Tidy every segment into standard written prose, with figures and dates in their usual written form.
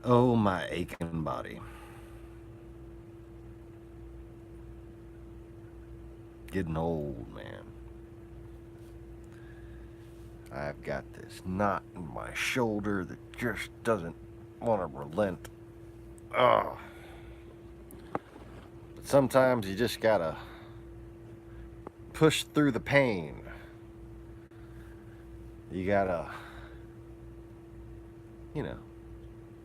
Oh, my aching body. Getting old, man. I've got this knot in my shoulder that just doesn't want to relent. Oh, but sometimes you just gotta push through the pain. You gotta, you know,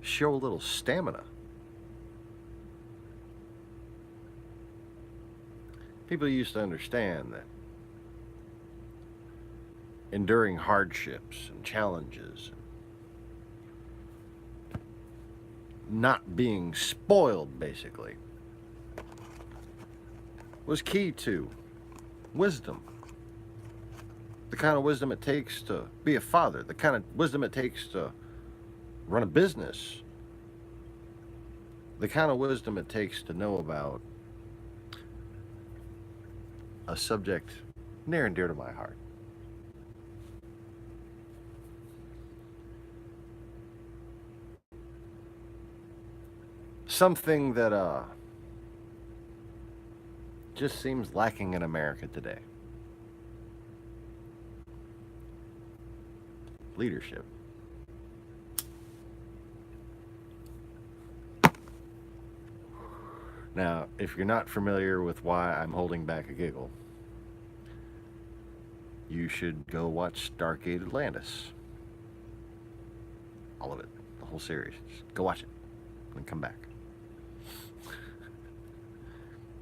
show a little stamina. People used to understand that enduring hardships and challenges, not being spoiled, basically, was key to wisdom. The kind of wisdom it takes to be a father, the kind of wisdom it takes to run a business, the kind of wisdom it takes to know about a subject near and dear to my heart. Something that just seems lacking in America today. Leadership. Now, if you're not familiar with why I'm holding back a giggle, you should go watch Stargate Atlantis. All of it, the whole series. Just go watch it and come back.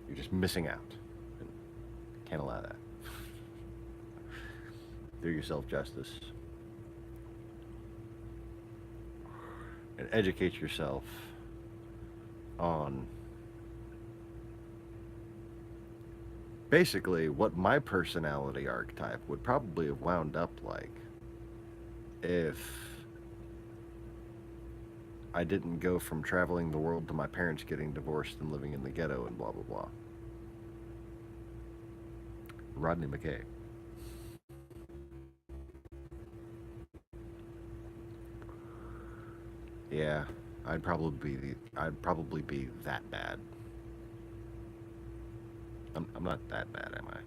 You're just missing out. Can't allow that. Do yourself justice and educate yourself on basically what my personality archetype would probably have wound up like if I didn't go from traveling the world to my parents getting divorced and living in the ghetto and blah blah blah. Rodney McKay. Yeah, I'd probably be that bad. I'm not that bad, am I?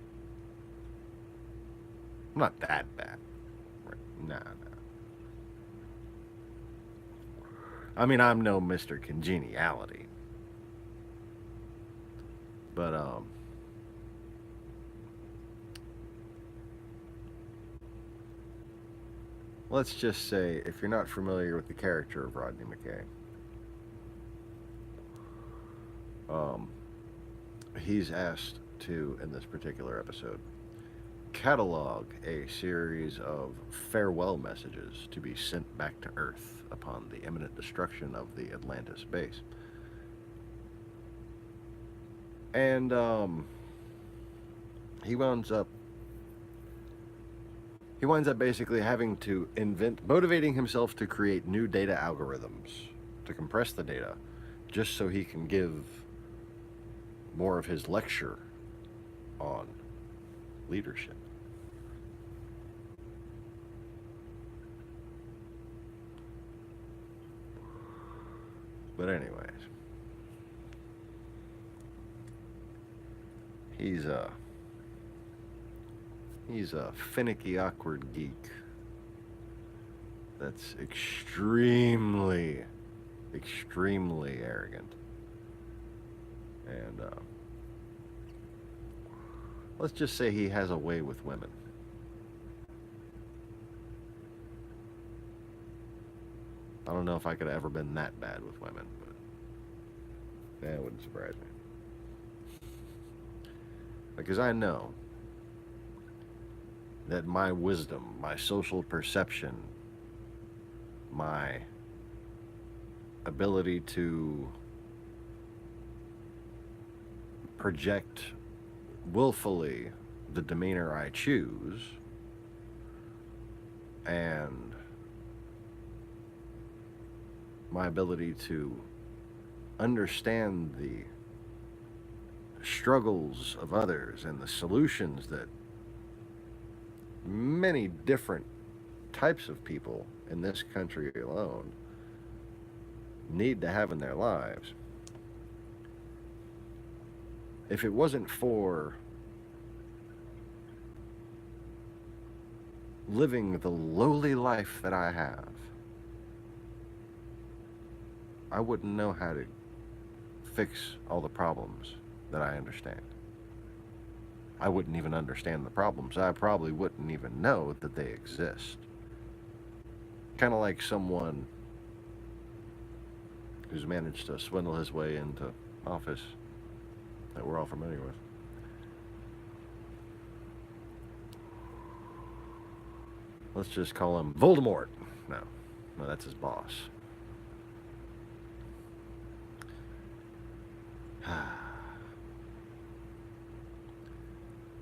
I'm not that bad. Right. Nah, nah. I mean, I'm no Mr. Congeniality, but let's just say if you're not familiar with the character of Rodney McKay, um, he's asked to, in this particular episode, catalog a series of farewell messages to be sent back to Earth upon the imminent destruction of the Atlantis base. And he winds up he winds up basically having to motivating himself to create new data algorithms to compress the data, just so he can give more of his lecture on leadership. But anyways, he's a he's a finicky, awkward geek that's extremely arrogant. And let's just say he has a way with women. I don't know if I could have ever been that bad with women, but that wouldn't surprise me. Because I know that my wisdom, my social perception, my ability to project willfully the demeanor I choose, and my ability to understand the struggles of others and the solutions that many different types of people in this country alone need to have in their lives, if it wasn't for living the lowly life that I have, I wouldn't know how to fix all the problems that I understand. I wouldn't even understand the problems. I probably wouldn't even know that they exist. Kind of like someone who's managed to swindle his way into office that we're all familiar with. Let's just call him Voldemort. No, no, that's his boss.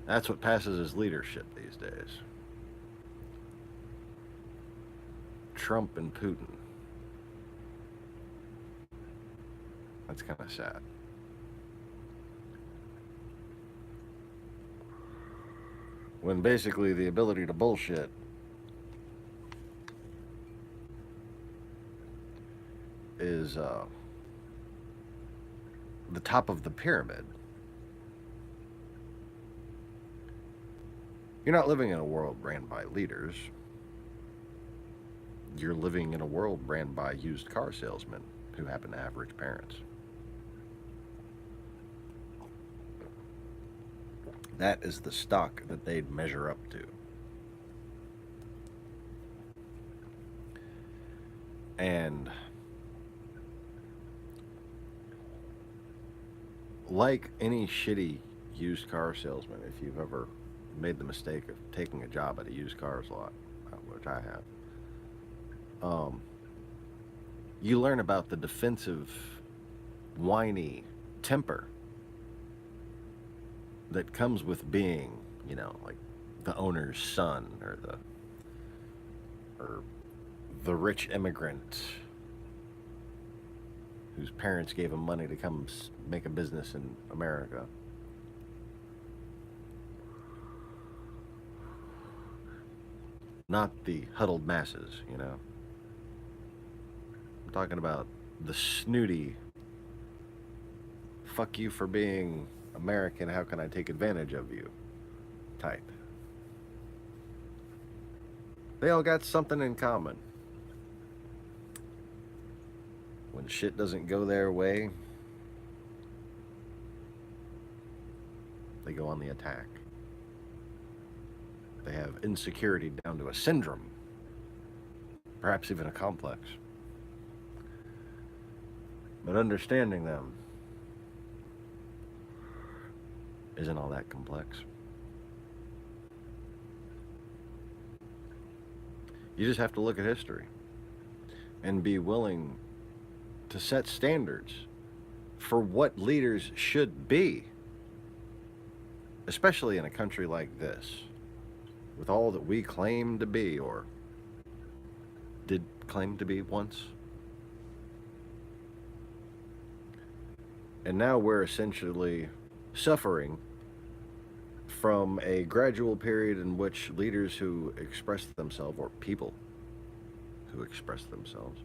That's what passes as leadership these days. Trump and Putin. That's kind of sad. When basically the ability to bullshit is the top of the pyramid. You're not living in a world ran by leaders. You're living in a world ran by used car salesmen who happen to have rich parents. That is the stock that they'd measure up to. And like any shitty used car salesman, if you've ever made the mistake of taking a job at a used cars lot, which I have, you learn about the defensive, whiny temper that comes with being, like the owner's son or the rich immigrant whose parents gave him money to come make a business in America. Not the huddled masses, I'm talking about the snooty, fuck you for being American, how can I take advantage of you type. They all got something in common. When shit doesn't go their way, they go on the attack. They have insecurity down to a syndrome, perhaps even a complex. But understanding them isn't all that complex. You just have to look at history and be willing to set standards for what leaders should be, especially in a country like this, with all that we claim to be, or did claim to be once. And now we're essentially suffering from a gradual period in which leaders who express themselves, or people who express themselves,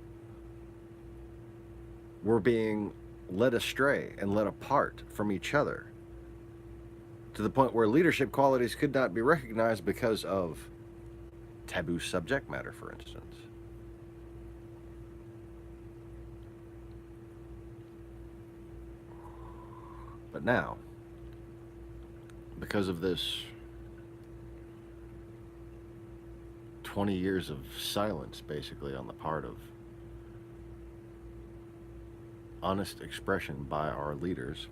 were being led astray and led apart from each other, to the point where leadership qualities could not be recognized because of taboo subject matter, for instance. But now, because of this 20 years of silence, basically, on the part of honest expression by our leaders,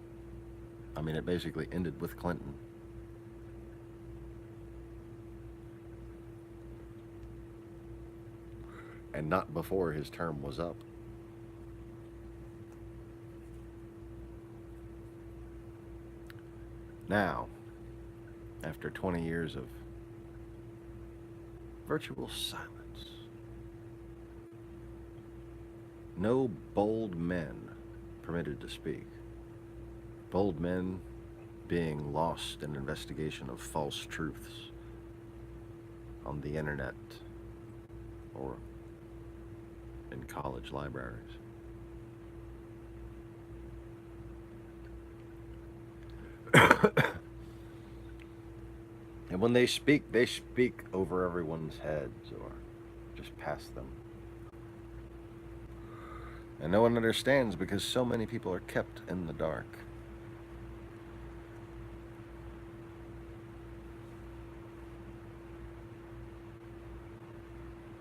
I mean, it basically ended with Clinton. And not before his term was up. Now, after 20 years of virtual silence, no bold men permitted to speak. Bold men being lost in investigation of false truths on the internet or in college libraries. And when they speak over everyone's heads or just past them. And no one understands because so many people are kept in the dark.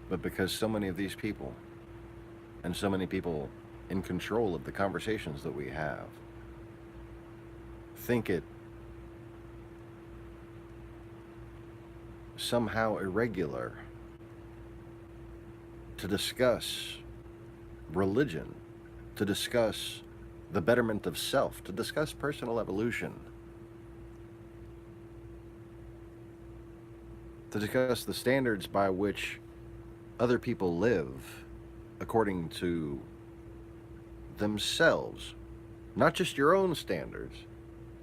But because so many of these people, and so many people in control of the conversations that we have, think it somehow irregular to discuss religion, to discuss the betterment of self, to discuss personal evolution, to discuss the standards by which other people live according to themselves, not just your own standards,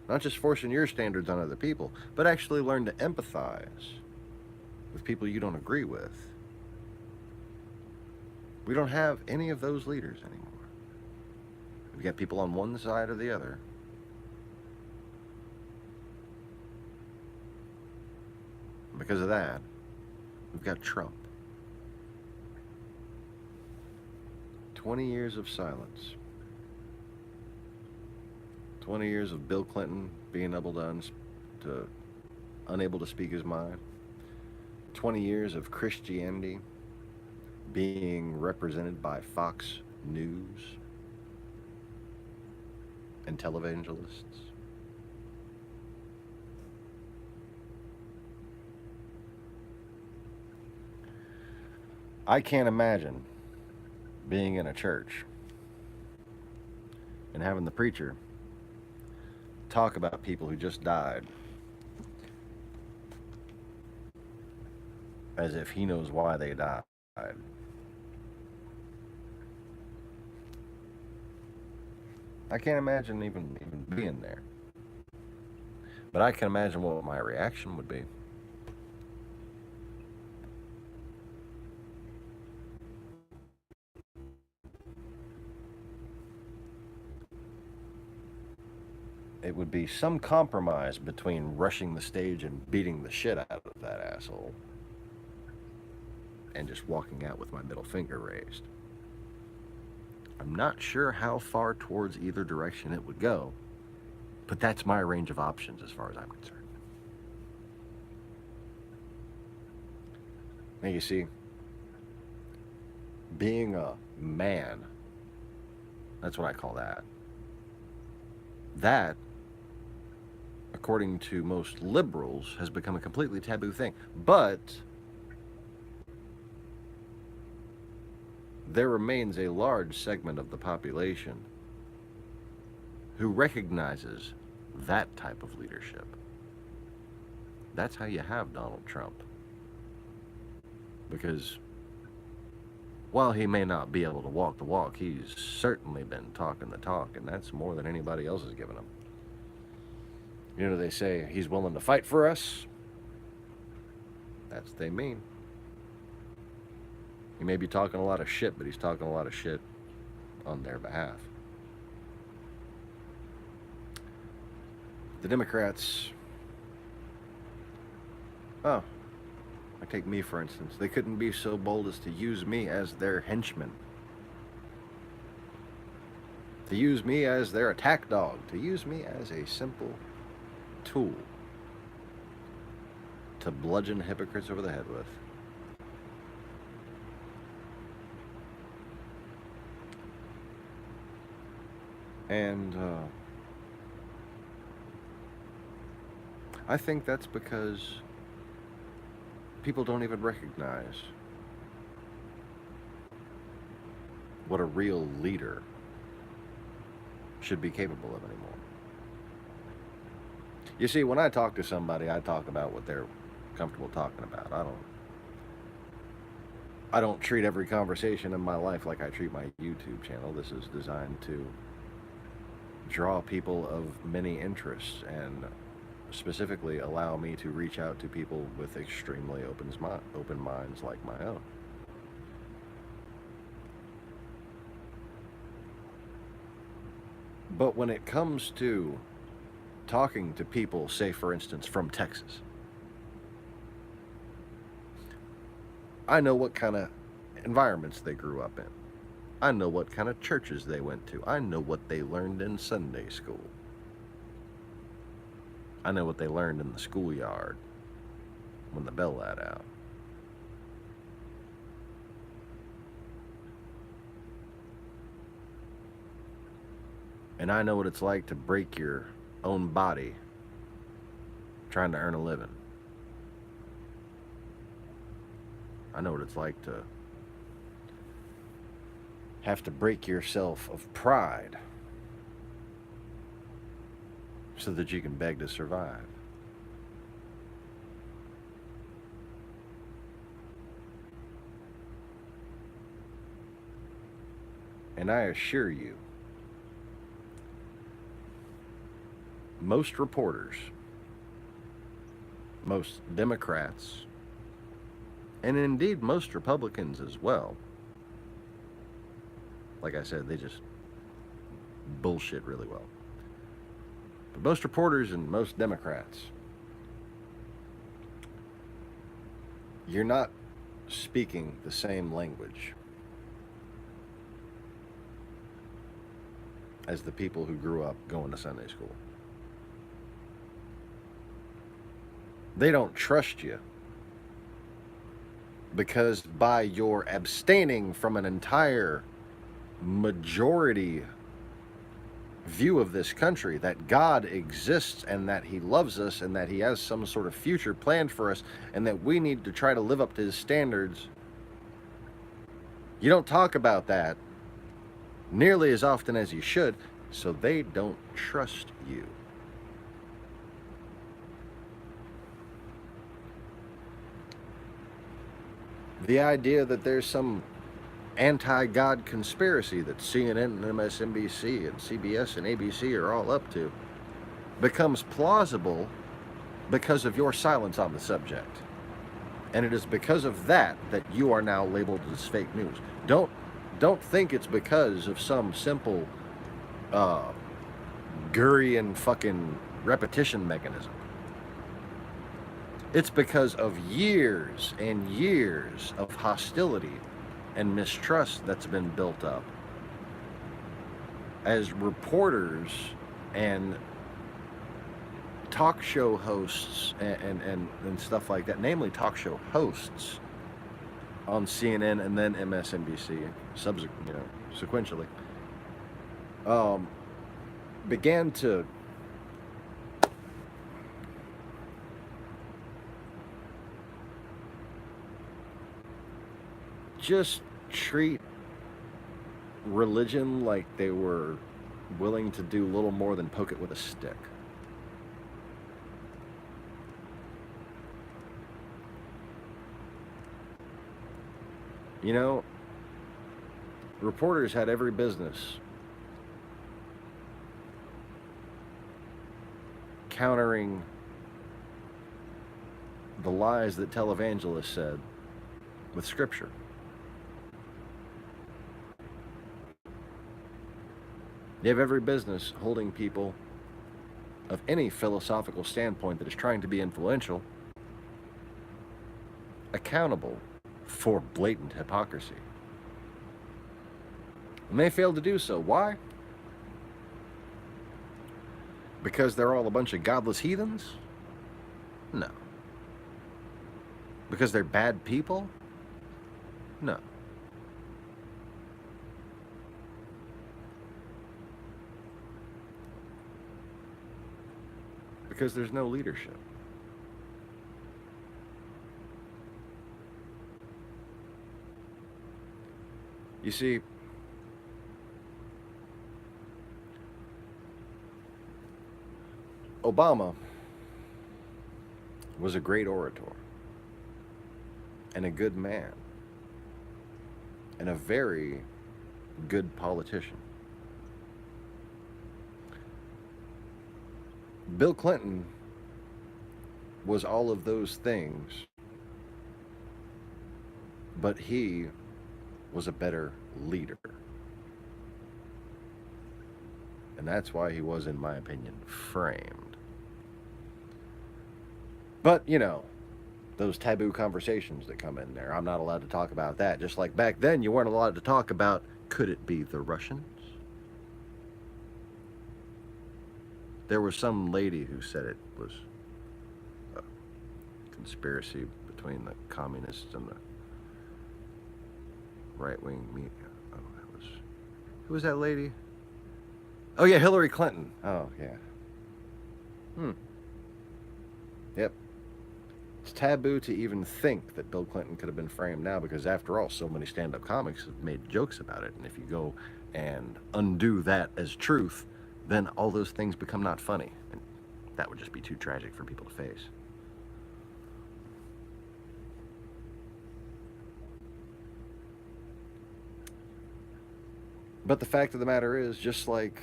not just forcing your standards on other people, but actually learn to empathize with people you don't agree with. We don't have any of those leaders anymore. We've got people on one side or the other. And because of that, we've got Trump. 20 years of silence. 20 years of Bill Clinton being unable to speak his mind. 20 years of Christianity being represented by Fox News and televangelists. I can't imagine being in a church and having the preacher talk about people who just died as if he knows why they died. I can't imagine even being there. But I can imagine what my reaction would be. It would be some compromise between rushing the stage and beating the shit out of that asshole and just walking out with my middle finger raised. I'm not sure how far towards either direction it would go, but that's my range of options as far as I'm concerned. Now you see, being a man, that's what I call that. That, according to most liberals, has become a completely taboo thing. But there remains a large segment of the population who recognizes that type of leadership. That's how you have Donald Trump. Because while he may not be able to walk the walk, he's certainly been talking the talk, and that's more than anybody else has given him. You know, they say he's willing to fight for us. That's what they mean. He may be talking a lot of shit, but he's talking a lot of shit on their behalf. The Democrats, I take me for instance, they couldn't be so bold as to use me as their henchman. To use me as their attack dog. To use me as a simple tool to bludgeon hypocrites over the head with. And I think that's because people don't even recognize what a real leader should be capable of anymore. You see, when I talk to somebody, I talk about what they're comfortable talking about. I don't treat every conversation in my life like I treat my YouTube channel. This is designed to draw people of many interests and specifically allow me to reach out to people with extremely open minds like my own. But when it comes to talking to people, say for instance, from Texas. I know what kind of environments they grew up in. I know what kind of churches they went to. I know what they learned in Sunday school. I know what they learned in the schoolyard when the bell let out. And I know what it's like to break your own body trying to earn a living. I know what it's like to have to break yourself of pride so that you can beg to survive. And I assure you, most reporters, most Democrats, and indeed most Republicans as well, like I said, they just bullshit really well. But most reporters and most Democrats, you're not speaking the same language as the people who grew up going to Sunday school. They don't trust you because by your abstaining from an entire majority view of this country, that God exists and that he loves us and that he has some sort of future planned for us and that we need to try to live up to his standards, you don't talk about that nearly as often as you should, so they don't trust you. The idea that there's some anti-God conspiracy that CNN and MSNBC and CBS and ABC are all up to becomes plausible because of your silence on the subject. And it is because of that that you are now labeled as fake news. Don't think it's because of some simple Gurian fucking repetition mechanism. It's because of years and years of hostility and mistrust that's been built up as reporters and talk show hosts and stuff like that, namely talk show hosts on CNN and then MSNBC, sequentially, began to just treat religion like they were willing to do little more than poke it with a stick. You know, reporters had every business countering the lies that televangelists said with scripture. They have every business holding people of any philosophical standpoint that is trying to be influential accountable for blatant hypocrisy. And they failed to do so. Why? Because they're all a bunch of godless heathens? No. Because they're bad people? No. Because there's no leadership. You see, Obama was a great orator and a good man and a very good politician. Bill Clinton was all of those things, but he was a better leader. And that's why he was, in my opinion, framed. But, you know, those taboo conversations that come in there, I'm not allowed to talk about that. Just like back then, you weren't allowed to talk about, could it be the Russians? There was some lady who said it was a conspiracy between the communists and the right-wing media. Oh, that was... Who was that lady? Oh, yeah, Hillary Clinton. Oh, yeah. Yep. It's taboo to even think that Bill Clinton could have been framed now because, after all, so many stand-up comics have made jokes about it. And if you go and undo that as truth, then all those things become not funny. And that would just be too tragic for people to face. But the fact of the matter is, just like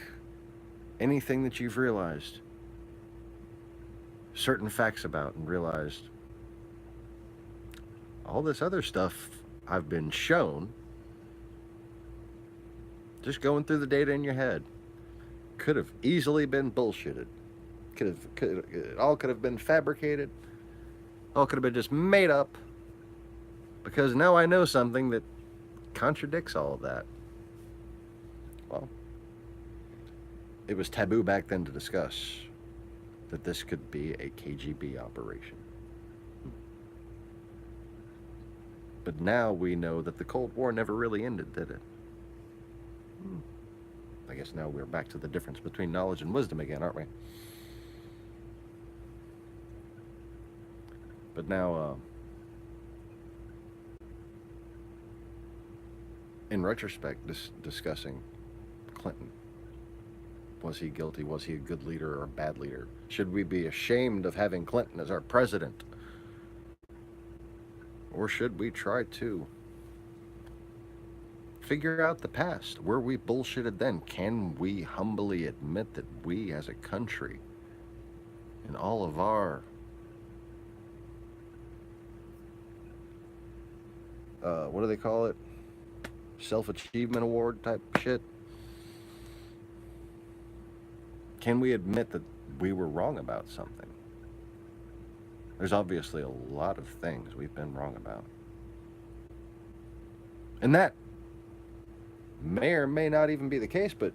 anything that you've realized certain facts about and realized, all this other stuff I've been shown, just going through the data in your head, could have easily been bullshitted. It all could have been fabricated. All could have been just made up. Because now I know something that contradicts all of that. Well, it was taboo back then to discuss that this could be a KGB operation. But now we know that the Cold War never really ended, did it? I guess now we're back to the difference between knowledge and wisdom again, aren't we? But now, in retrospect, discussing Clinton. Was he guilty? Was he a good leader or a bad leader? Should we be ashamed of having Clinton as our president? Or should we try to figure out the past? Were we bullshitted then? Can we humbly admit that we as a country, in all of our what do they call it? Self-achievement award type shit? Can we admit that we were wrong about something? There's obviously a lot of things we've been wrong about. And that may or may not even be the case, but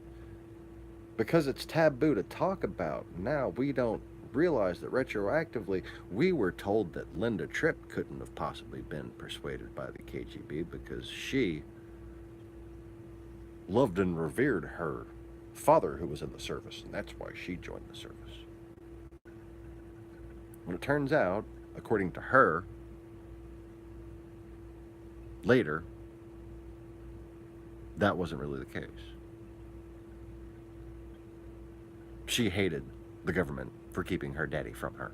because it's taboo to talk about now, we don't realize that retroactively we were told that Linda Tripp couldn't have possibly been persuaded by the KGB because she loved and revered her father who was in the service, and that's why she joined the service. Well, it turns out, according to her, later, that wasn't really the case. She hated the government for keeping her daddy from her.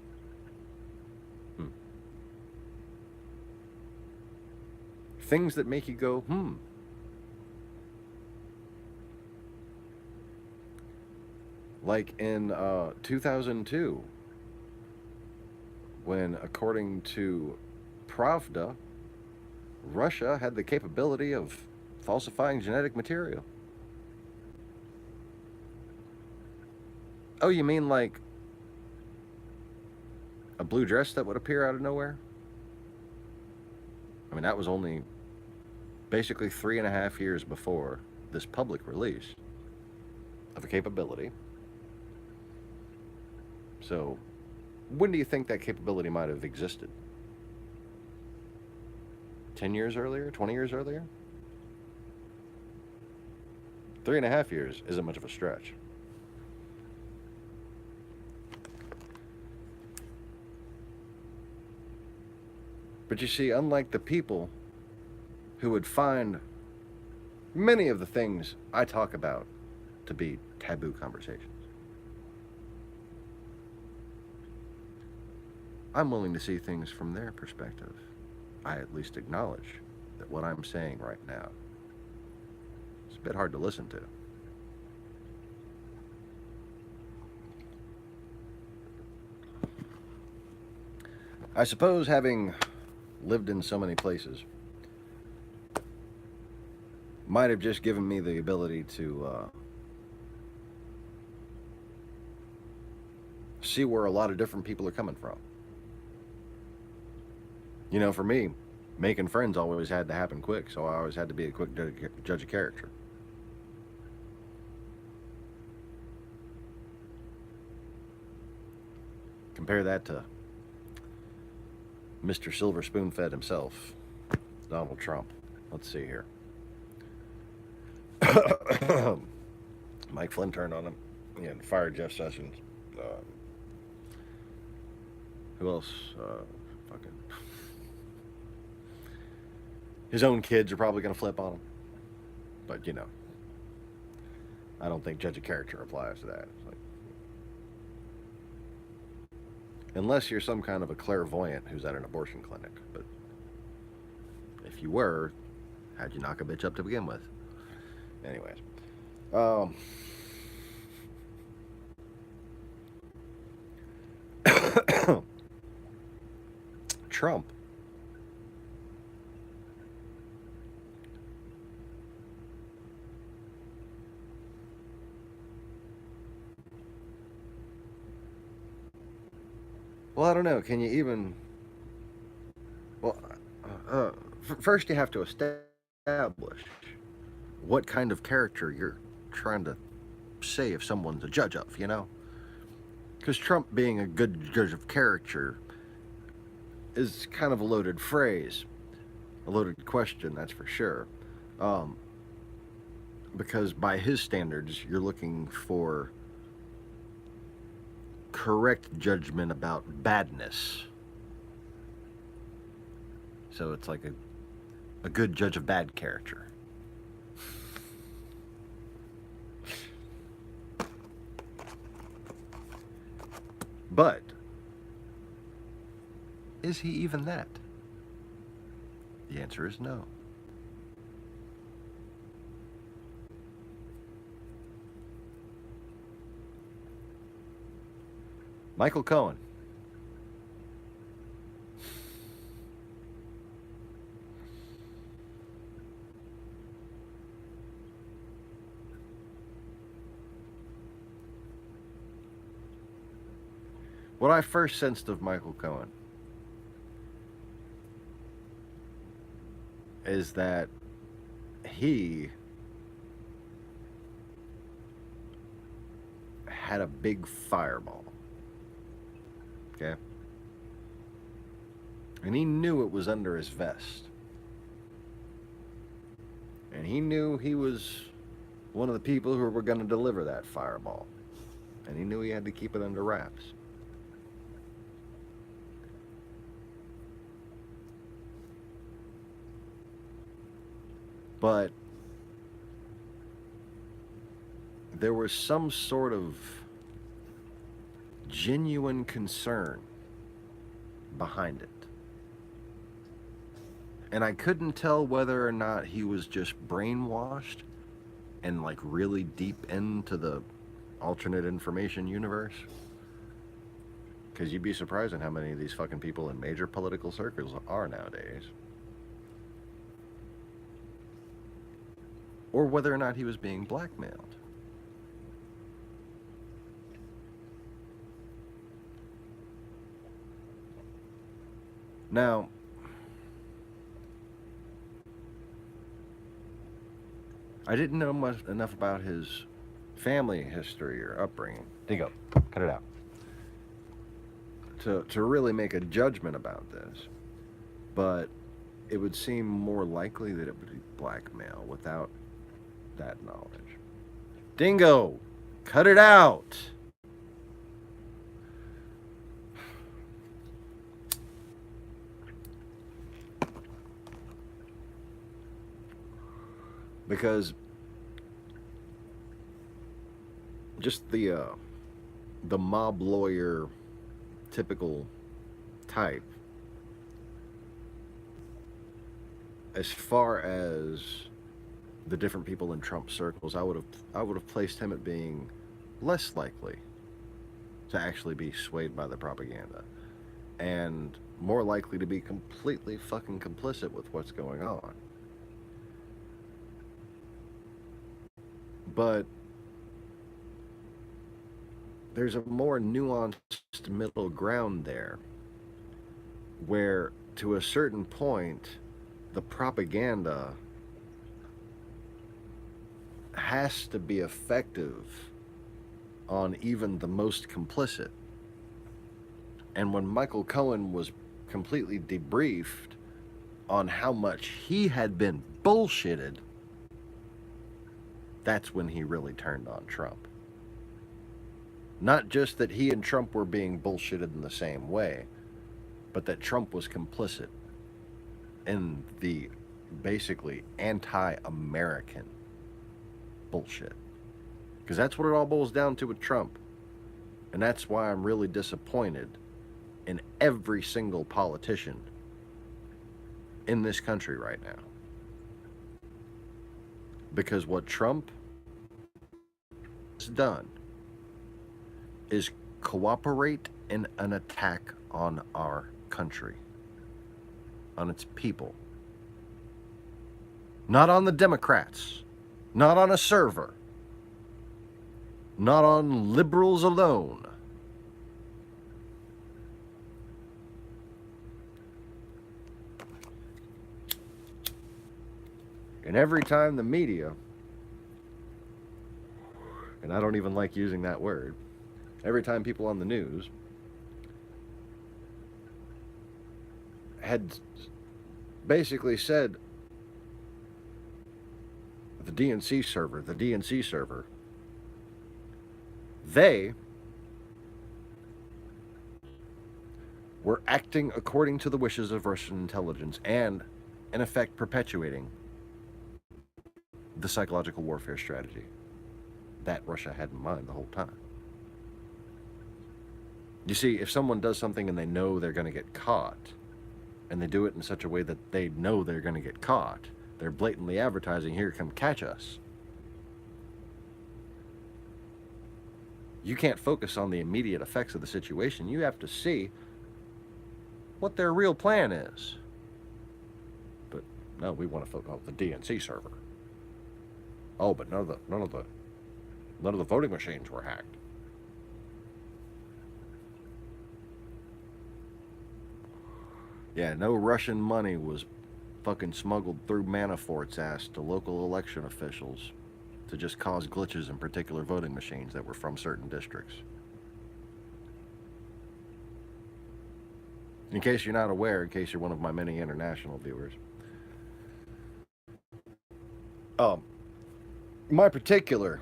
Things that make you go, Like in 2002, when, according to Pravda, Russia had the capability of falsifying genetic material. Oh, you mean like a blue dress that would appear out of nowhere? I mean, that was only basically 3.5 years before this public release of a capability. So, when do you think that capability might have existed? 10 years earlier? 20 years earlier? 3.5 years isn't much of a stretch. But you see, unlike the people who would find many of the things I talk about to be taboo conversations, I'm willing to see things from their perspective. I at least acknowledge that what I'm saying right now is a bit hard to listen to. I suppose, having lived in so many places, might have just given me the ability to see where a lot of different people are coming from. You know, for me, making friends always had to happen quick, so I always had to be a quick judge of character. Compare that to Mr. Silver Spoon Fed himself, Donald Trump. Let's see here. Mike Flynn turned on him. Yeah, and fired Jeff Sessions. Uh, who else? Fucking. His own kids are probably going to flip on him. But, you know, I don't think judge of character applies to that. It's like, unless you're some kind of a clairvoyant who's at an abortion clinic. But if you were, how'd you knock a bitch up to begin with? Anyways. Um, Trump. Well, I don't know. Can you even. Well, first you have to establish what kind of character you're trying to say if someone's a judge of, you know? Because Trump being a good judge of character is kind of a loaded phrase, a loaded question, that's for sure. Um, because by his standards, you're looking for correct judgment about badness. So it's like a good judge of bad character. But is he even that? The answer is no. Michael Cohen. What I first sensed of Michael Cohen is that he had a big fireball. Okay? And he knew it was under his vest. And he knew he was one of the people who were going to deliver that fireball. And he knew he had to keep it under wraps. But there was some sort of genuine concern behind it. And I couldn't tell whether or not he was just brainwashed and like really deep into the alternate information universe. Because you'd be surprised at how many of these fucking people in major political circles are nowadays. Or whether or not he was being blackmailed. Now, I didn't know much enough about his family history or upbringing. Dingo, cut it out. To really make a judgment about this. But it would seem more likely that it would be blackmail without that knowledge. Dingo, cut it out. Because just the mob lawyer typical type, as far as the different people in Trump circles, I would have placed him at being less likely to actually be swayed by the propaganda and more likely to be completely fucking complicit with what's going on. But there's a more nuanced middle ground there where to a certain point, the propaganda has to be effective on even the most complicit. And when Michael Cohen was completely debriefed on how much he had been bullshitted, that's when he really turned on Trump. Not just that he and Trump were being bullshitted in the same way, but that Trump was complicit in the basically anti-American bullshit. Because that's what it all boils down to with Trump. And that's why I'm really disappointed in every single politician in this country right now. Because what Trump has done is cooperate in an attack on our country, on its people. Not on the Democrats, not on a server, not on liberals alone. And every time the media, and I don't even like using that word, every time people on the news had basically said the DNC server, they were acting according to the wishes of Russian intelligence and, in effect, perpetuating the psychological warfare strategy that Russia had in mind the whole time. You see, if someone does something and they know they're going to get caught, and they do it in such a way that they know they're going to get caught, they're blatantly advertising, here, come catch us. You can't focus on the immediate effects of the situation. You have to see what their real plan is. But no, we want to focus on the DNC server. Oh, but none of the voting machines were hacked. Yeah, no Russian money was fucking smuggled through Manafort's ass to local election officials to just cause glitches in particular voting machines that were from certain districts. In case you're not aware, in case you're one of my many international viewers, my particular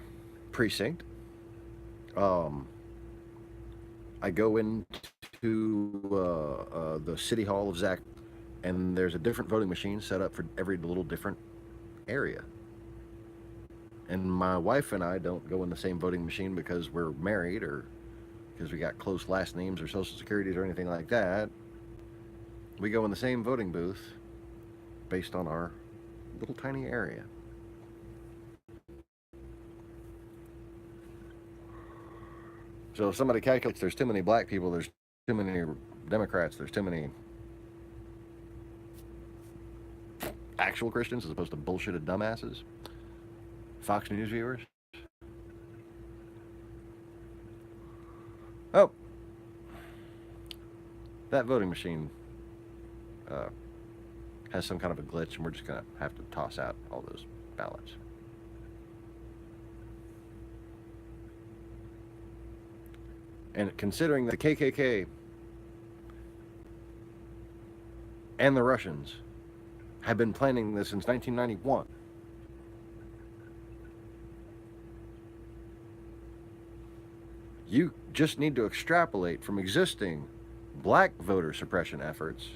precinct, I go into the City Hall of Zac, and there's a different voting machine set up for every little different area. And my wife and I don't go in the same voting machine because we're married or because we got close last names or social securities or anything like that. We go in the same voting booth based on our little tiny area. So if somebody calculates there's too many black people, there's too many Democrats, there's too many actual Christians as opposed to bullshitted dumbasses, Fox News viewers. Oh, that voting machine has some kind of a glitch, and we're just going to have to toss out all those ballots. And considering that the KKK and the Russians have been planning this since 1991, you just need to extrapolate from existing black voter suppression efforts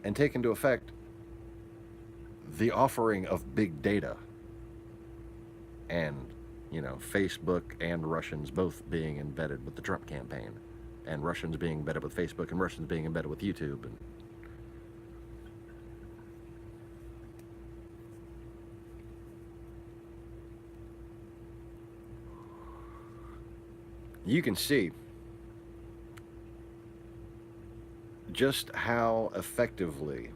and take into effect the offering of big data and, you know, Facebook and Russians both being embedded with the Trump campaign, and Russians being embedded with Facebook and Russians being embedded with YouTube. And you can see just how effectively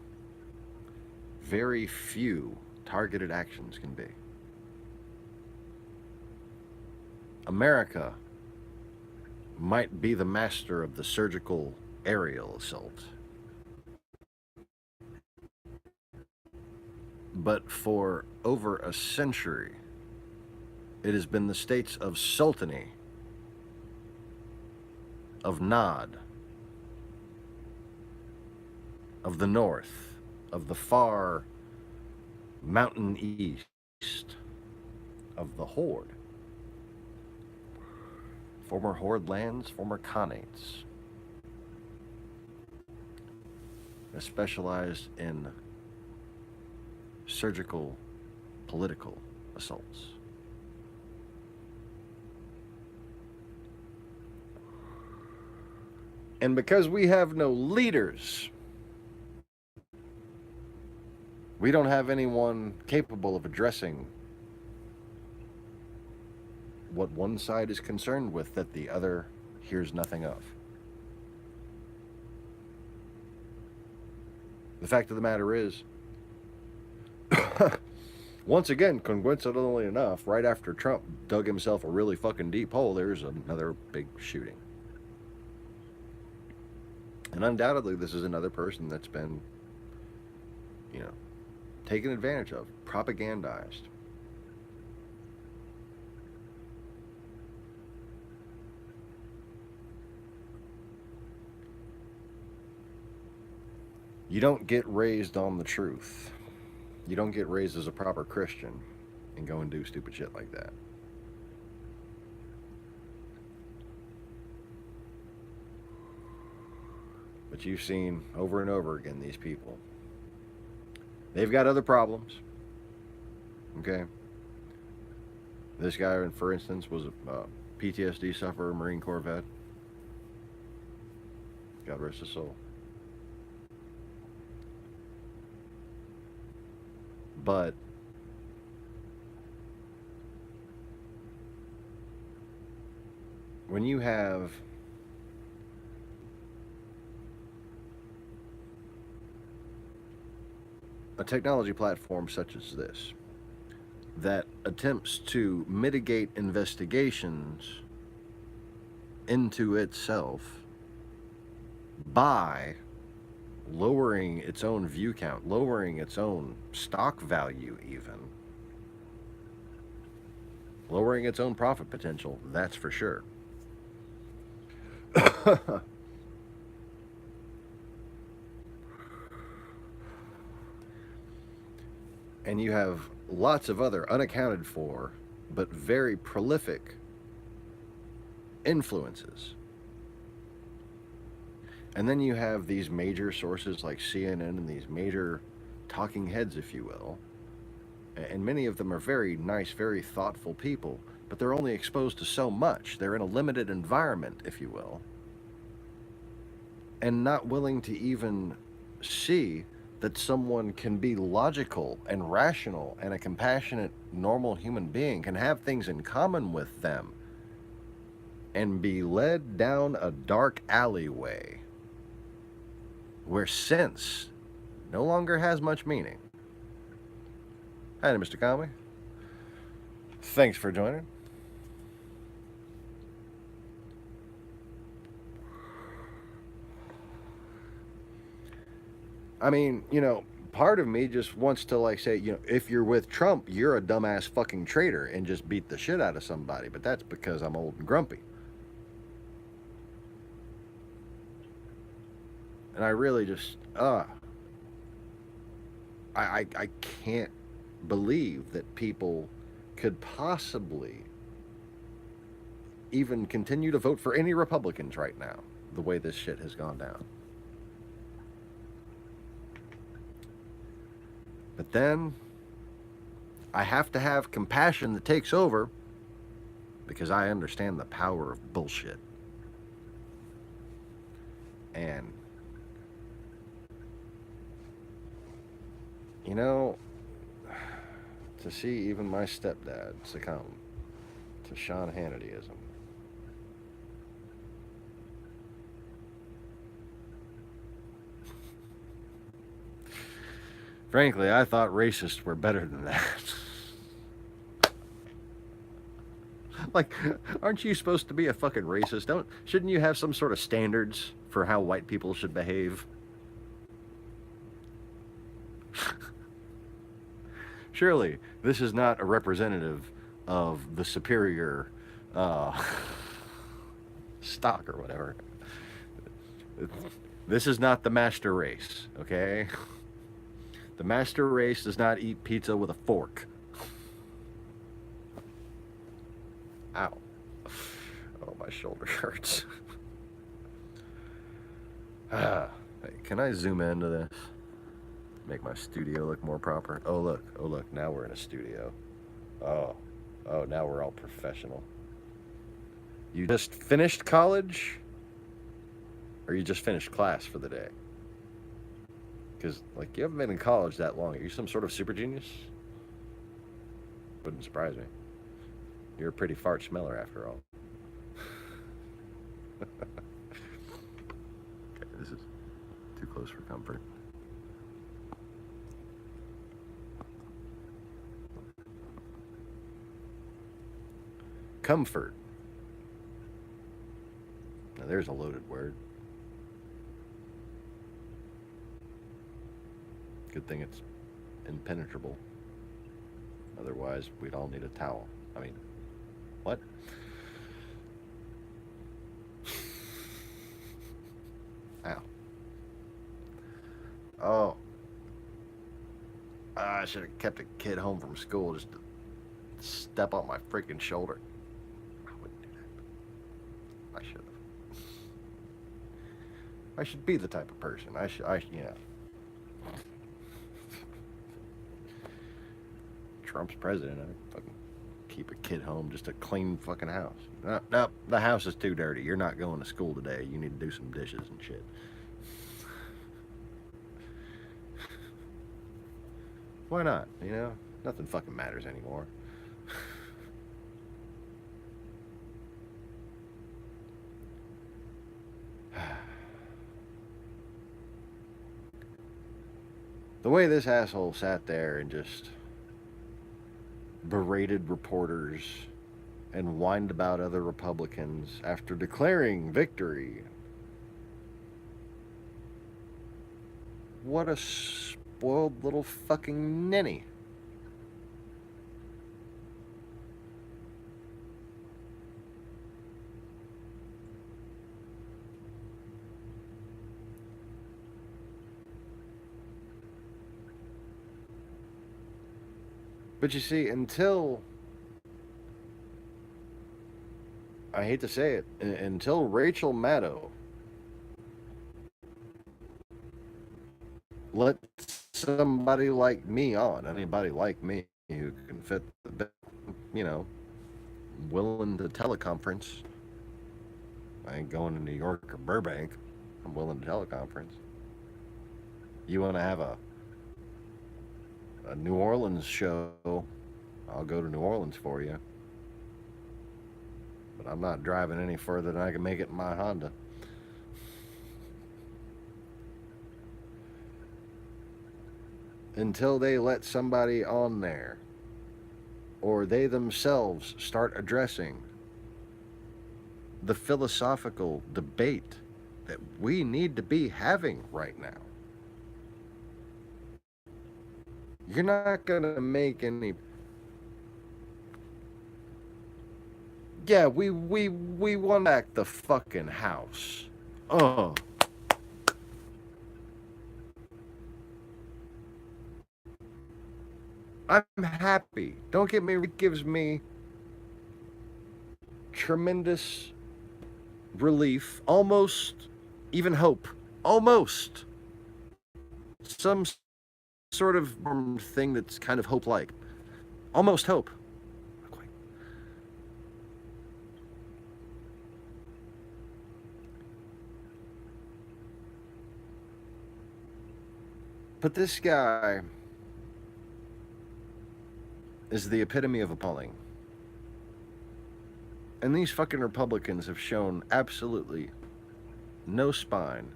very few targeted actions can be. America might be the master of the surgical aerial assault. But for over a century, it has been the states of Sultany, of Nod, of the north, of the far mountain east, of the Horde, former Horde lands, former Khanates, that specialized in surgical political assaults. And because we have no leaders, we don't have anyone capable of addressing what one side is concerned with that the other hears nothing of. The fact of the matter is, once again, coincidentally enough, right after Trump dug himself a really fucking deep hole, there's another big shooting. And undoubtedly, this is another person that's been, taken advantage of, propagandized. You don't get raised on the truth. You don't get raised as a proper Christian and go and do stupid shit like that. But you've seen over and over again these people. They've got other problems. Okay? This guy, for instance, was a PTSD sufferer, Marine Corps vet. God rest his soul. But when you have a technology platform such as this that attempts to mitigate investigations into itself by lowering its own view count, lowering its own stock value, even lowering its own profit potential, that's for sure. And you have lots of other unaccounted for but very prolific influences. And then you have these major sources like CNN and these major talking heads, if you will. And many of them are very nice, very thoughtful people, but they're only exposed to so much. They're in a limited environment, if you will, and not willing to even see that someone can be logical and rational and a compassionate, normal human being, can have things in common with them and be led down a dark alleyway where sense no longer has much meaning. Hi, Mr. Conway. Thanks for joining. I mean, part of me just wants to say, if you're with Trump, you're a dumbass fucking traitor and just beat the shit out of somebody. But that's because I'm old and grumpy. And I really just, I can't believe that people could possibly even continue to vote for any Republicans right now, the way this shit has gone down. But then I have to have compassion that takes over because I understand the power of bullshit. And, to see even my stepdad succumb to Sean Hannityism. Frankly, I thought racists were better than that. Like, aren't you supposed to be a fucking racist? Shouldn't you have some sort of standards for how white people should behave? Surely, this is not a representative of the superior uh, stock or whatever. This is not the master race, okay? The master race does not eat pizza with a fork. Ow. Oh, my shoulder hurts. Hey, can I zoom into this? Make my studio look more proper. Oh look, now we're in a studio. Oh, now we're all professional. You just finished college? Or you just finished class for the day? Because, like, you haven't been in college that long. Are you some sort of super genius? Wouldn't surprise me. You're a pretty fart smeller after all. Okay, this is too close for comfort. Comfort. Now there's a loaded word. Good thing it's impenetrable. Otherwise, we'd all need a towel. I mean, what? Ow. Oh. I should have kept a kid home from school just to step on my freaking shoulder. I wouldn't do that. I should have. I should be the type of person. Trump's president. I fucking keep a kid home just to clean fucking house. No, the house is too dirty. You're not going to school today. You need to do some dishes and shit. Why not? You know, nothing fucking matters anymore. The way this asshole sat there and just berated reporters and whined about other Republicans after declaring victory. What a spoiled little fucking ninny. But you see, I hate to say it, until Rachel Maddow let somebody like me on, anybody like me who can fit the bill, you know, willing to teleconference. I ain't going to New York or Burbank. I'm willing to teleconference. You want to have a New Orleans show, I'll go to New Orleans for you. But I'm not driving any further than I can make it in my Honda. Until they let somebody on there, or they themselves start addressing the philosophical debate that we need to be having right now. You're not gonna make any. Yeah, we won back the fucking house. I'm happy. Don't get me. It gives me tremendous relief, almost even hope, almost some sort of thing that's kind of hope-like, almost hope. Not quite. But this guy is the epitome of appalling. And these fucking Republicans have shown absolutely no spine,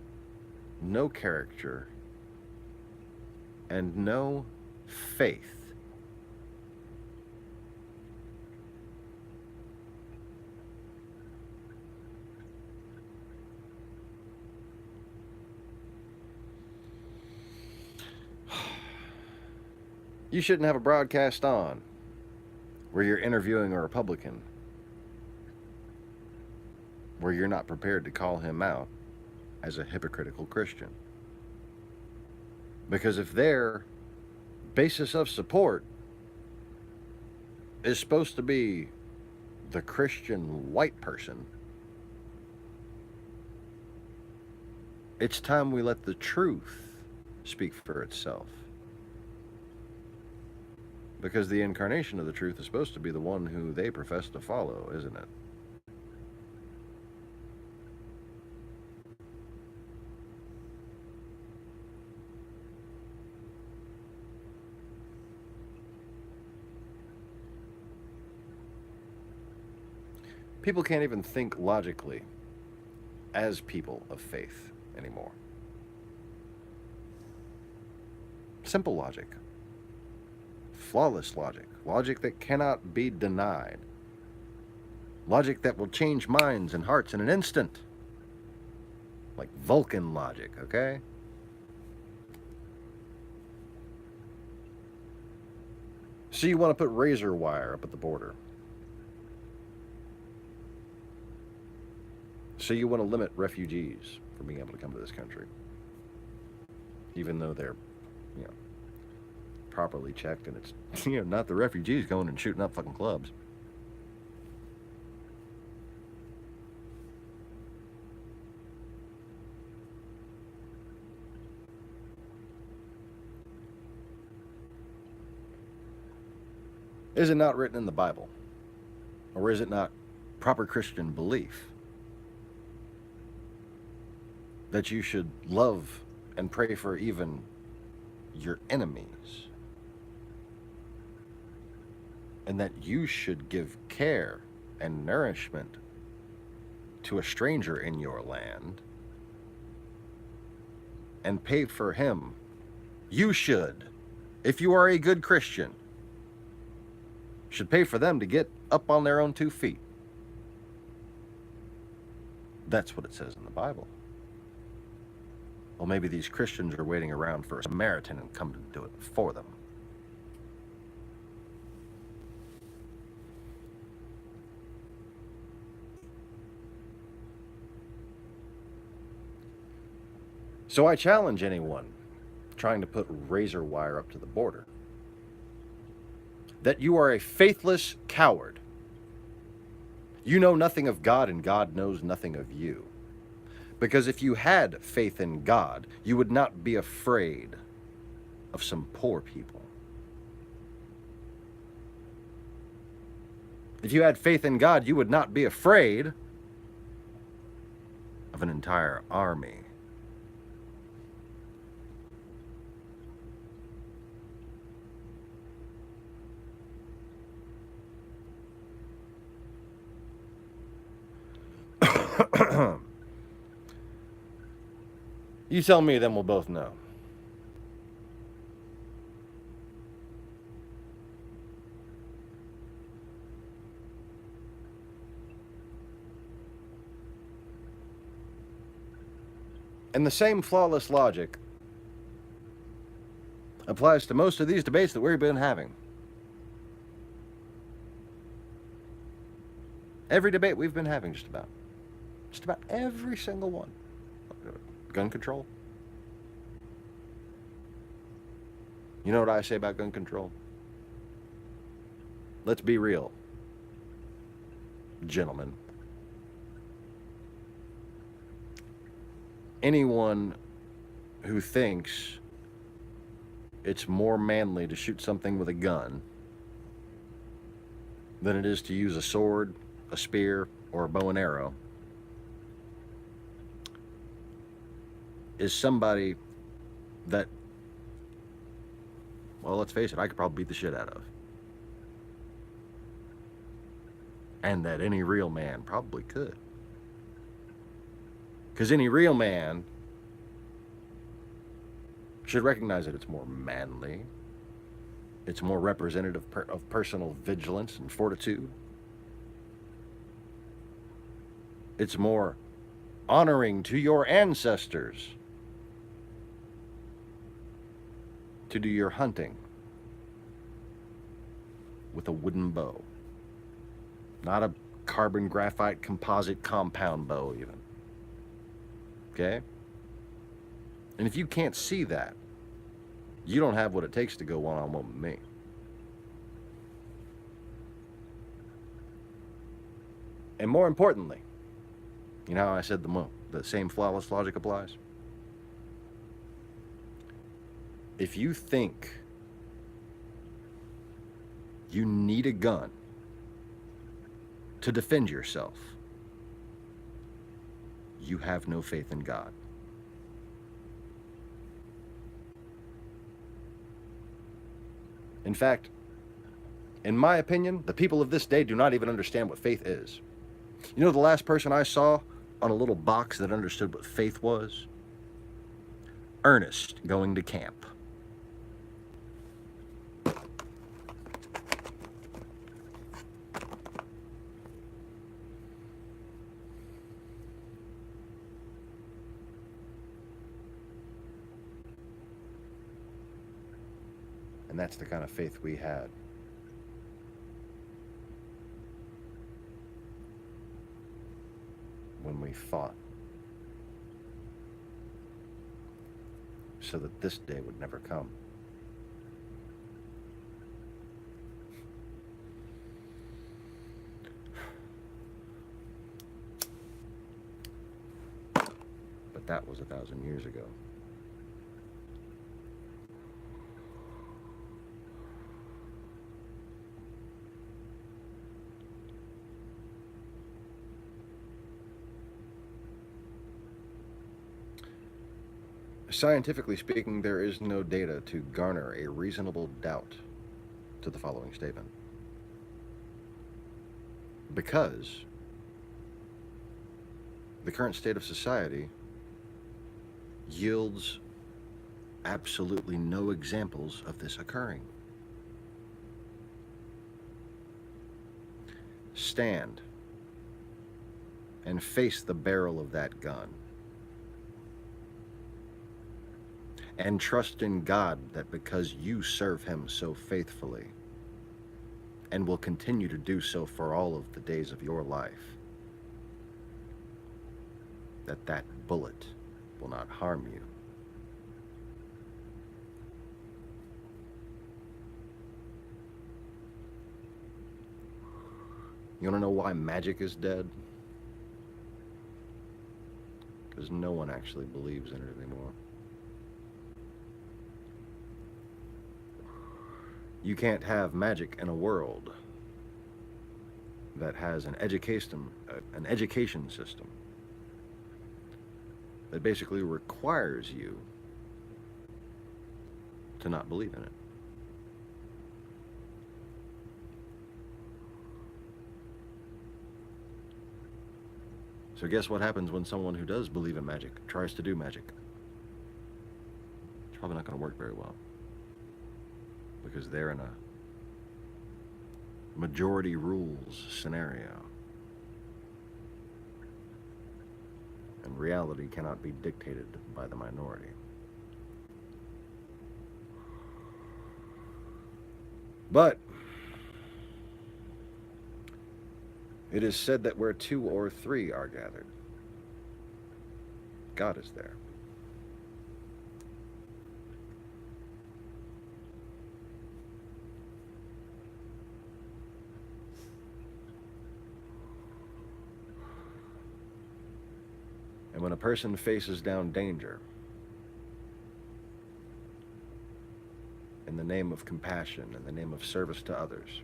no character, and no faith. You shouldn't have a broadcast on where you're interviewing a Republican, where you're not prepared to call him out as a hypocritical Christian. Because if their basis of support is supposed to be the Christian white person, it's time we let the truth speak for itself. Because the incarnation of the truth is supposed to be the one who they profess to follow, isn't it? People can't even think logically as people of faith anymore. Simple logic. Flawless logic. Logic that cannot be denied. Logic that will change minds and hearts in an instant. Like Vulcan logic, okay? So you want to put razor wire up at the border. So you want to limit refugees from being able to come to this country. Even though they're, properly checked and it's, not the refugees going and shooting up fucking clubs. Is it not written in the Bible? Or is it not proper Christian belief that you should love and pray for even your enemies? And that you should give care and nourishment to a stranger in your land and pay for him. You should, if you are a good Christian, should pay for them to get up on their own 2 feet. That's what it says in the Bible. Well, maybe these Christians are waiting around for a Samaritan and come to do it for them. So I challenge anyone trying to put razor wire up to the border that you are a faithless coward. You know nothing of God, and God knows nothing of you. Because if you had faith in God, you would not be afraid of some poor people. If you had faith in God, you would not be afraid of an entire army. You tell me, then we'll both know. And the same flawless logic applies to most of these debates that we've been having. Every debate we've been having, just about every single one. Gun control. You know what I say about gun control? Let's be real, gentlemen. Anyone who thinks it's more manly to shoot something with a gun than it is to use a sword, a spear, or a bow and arrow is somebody that, well, let's face it, I could probably beat the shit out of. And that any real man probably could. Because any real man should recognize that it's more manly, it's more representative of personal vigilance and fortitude, it's more honoring to your ancestors to do your hunting with a wooden bow, not a carbon graphite composite compound bow even. Okay? And if you can't see that, you don't have what it takes to go one-on-one with me. And more importantly, you know how I said the same flawless logic applies? If you think you need a gun to defend yourself, you have no faith in God. In fact, in my opinion, the people of this day do not even understand what faith is. You know the last person I saw on a little box that understood what faith was? Ernest going to camp. And that's the kind of faith we had. When we fought so that this day would never come. But that was 1,000 years ago. Scientifically speaking, there is no data to garner a reasonable doubt to the following statement. Because the current state of society yields absolutely no examples of this occurring. Stand and face the barrel of that gun. And trust in God that because you serve Him so faithfully, and will continue to do so for all of the days of your life, that bullet will not harm you. You want to know why magic is dead? Because no one actually believes in it anymore. You can't have magic in a world that has an education system that basically requires you to not believe in it. So guess what happens when someone who does believe in magic tries to do magic? It's probably not going to work very well, because they're in a majority rules scenario. And reality cannot be dictated by the minority. But it is said that where 2 or 3 are gathered, God is there. And when a person faces down danger in the name of compassion, in the name of service to others,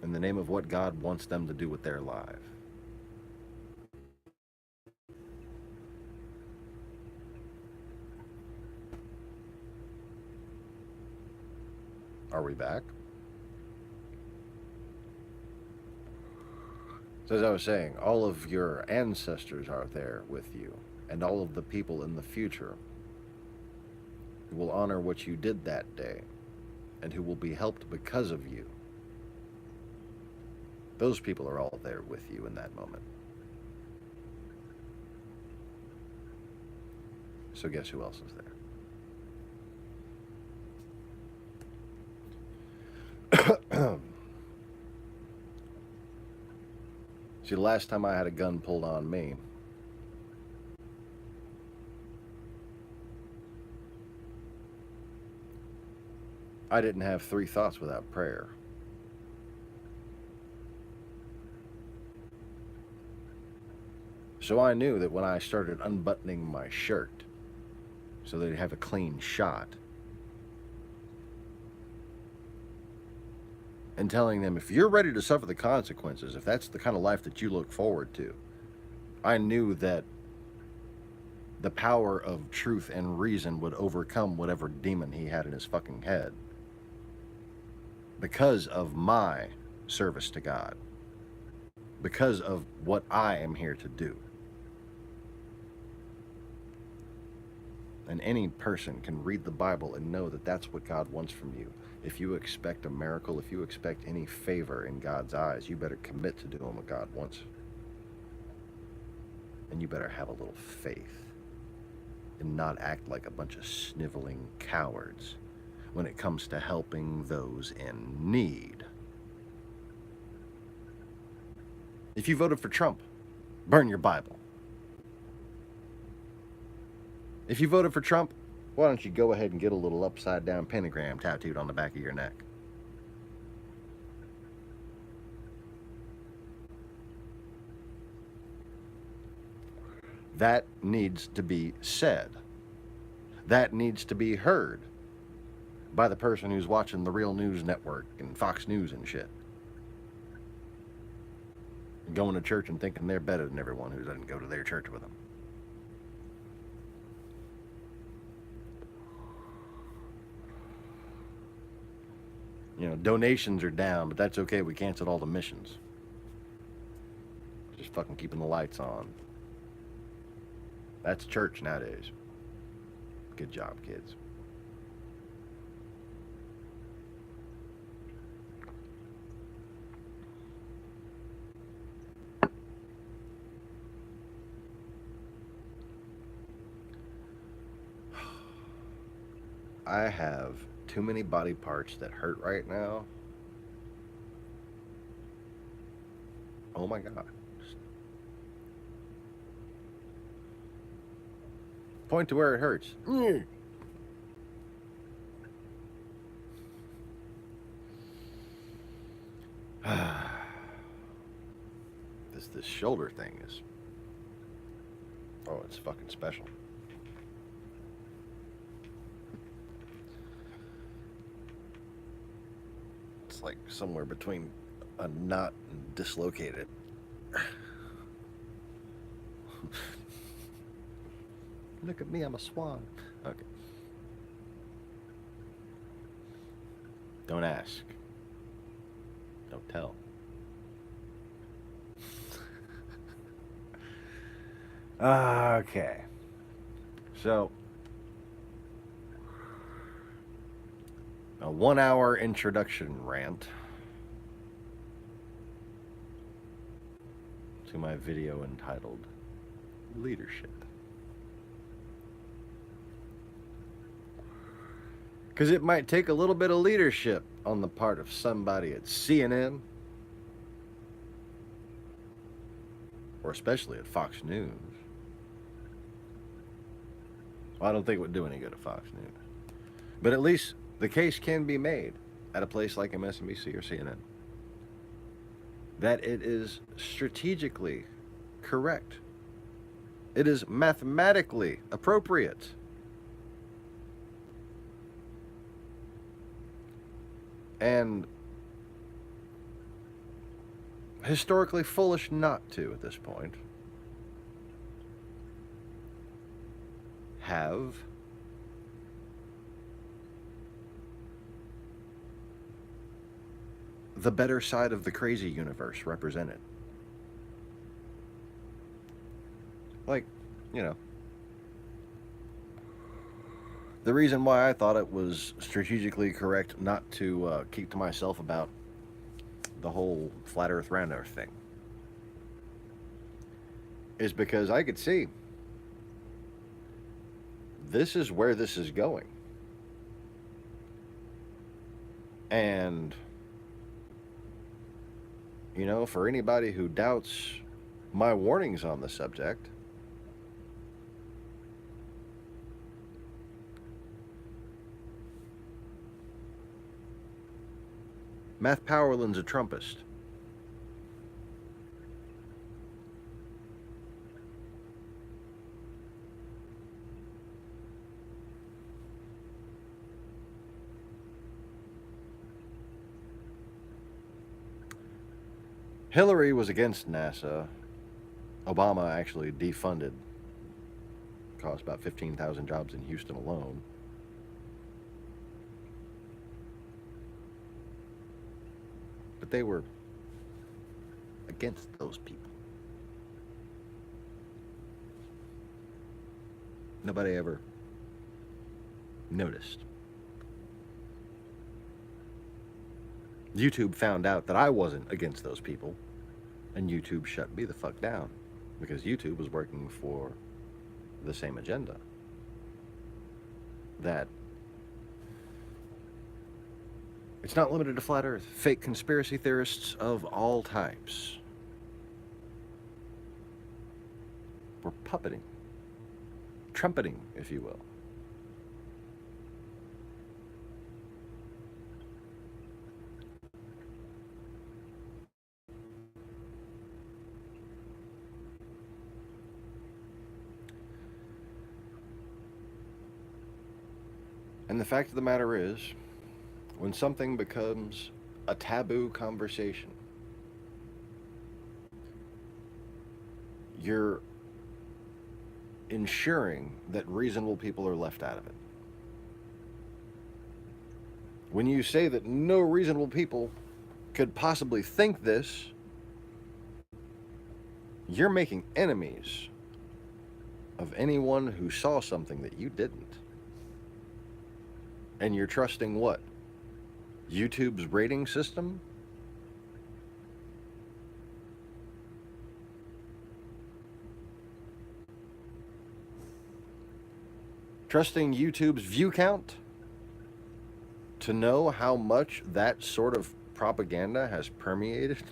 in the name of what God wants them to do with their life, are we back? So as I was saying, all of your ancestors are there with you, and all of the people in the future who will honor what you did that day, and who will be helped because of you. Those people are all there with you in that moment. So guess who else is there? See, the last time I had a gun pulled on me, I didn't have 3 thoughts without prayer. So I knew that when I started unbuttoning my shirt so they'd have a clean shot, and telling them, if you're ready to suffer the consequences, if that's the kind of life that you look forward to, I knew that the power of truth and reason would overcome whatever demon he had in his fucking head because of my service to God, because of what I am here to do. And any person can read the Bible and know that that's what God wants from you. If you expect a miracle, if you expect any favor in God's eyes, you better commit to doing what God wants. And you better have a little faith and not act like a bunch of sniveling cowards when it comes to helping those in need. If you voted for Trump, burn your Bible. If you voted for Trump, why don't you go ahead and get a little upside down pentagram tattooed on the back of your neck? That needs to be said. That needs to be heard by the person who's watching the Real News Network and Fox News and shit. Going to church and thinking they're better than everyone who doesn't go to their church with them. You know, donations are down, but that's okay. We canceled all the missions. Just fucking keeping the lights on. That's church nowadays. Good job, kids. I have too many body parts that hurt right now. Oh my God. Point to where it hurts. This shoulder thing is, oh, it's fucking special. It's like somewhere between a knot and dislocated. Look at me, I'm a swan. Okay. Don't ask. Don't tell. Okay. So, a 1-hour introduction rant to my video entitled Leadership. Because it might take a little bit of leadership on the part of somebody at CNN, or especially at Fox News. Well, I don't think it would do any good at Fox News. But at least the case can be made at a place like MSNBC or CNN that it is strategically correct. It is mathematically appropriate. And historically foolish not to, at this point, have the better side of the crazy universe represented. Like, you know, the reason why I thought it was strategically correct not to keep to myself about the whole flat earth, round earth thing is because I could see this is where this is going. And You know, for anybody who doubts my warnings on the subject, Matt Powerland's a Trumpist. Hillary was against NASA. Obama actually defunded, cost about 15,000 jobs in Houston alone. But they were against those people. Nobody ever noticed. YouTube found out that I wasn't against those people, and YouTube shut me the fuck down because YouTube was working for the same agenda. That it's not limited to flat earth. Fake conspiracy theorists of all types were puppeting, trumpeting, if you will. And the fact of the matter is, when something becomes a taboo conversation, you're ensuring that reasonable people are left out of it. When you say that no reasonable people could possibly think this, you're making enemies of anyone who saw something that you didn't. And you're trusting what? YouTube's rating system? Trusting YouTube's view count to know how much that sort of propaganda has permeated?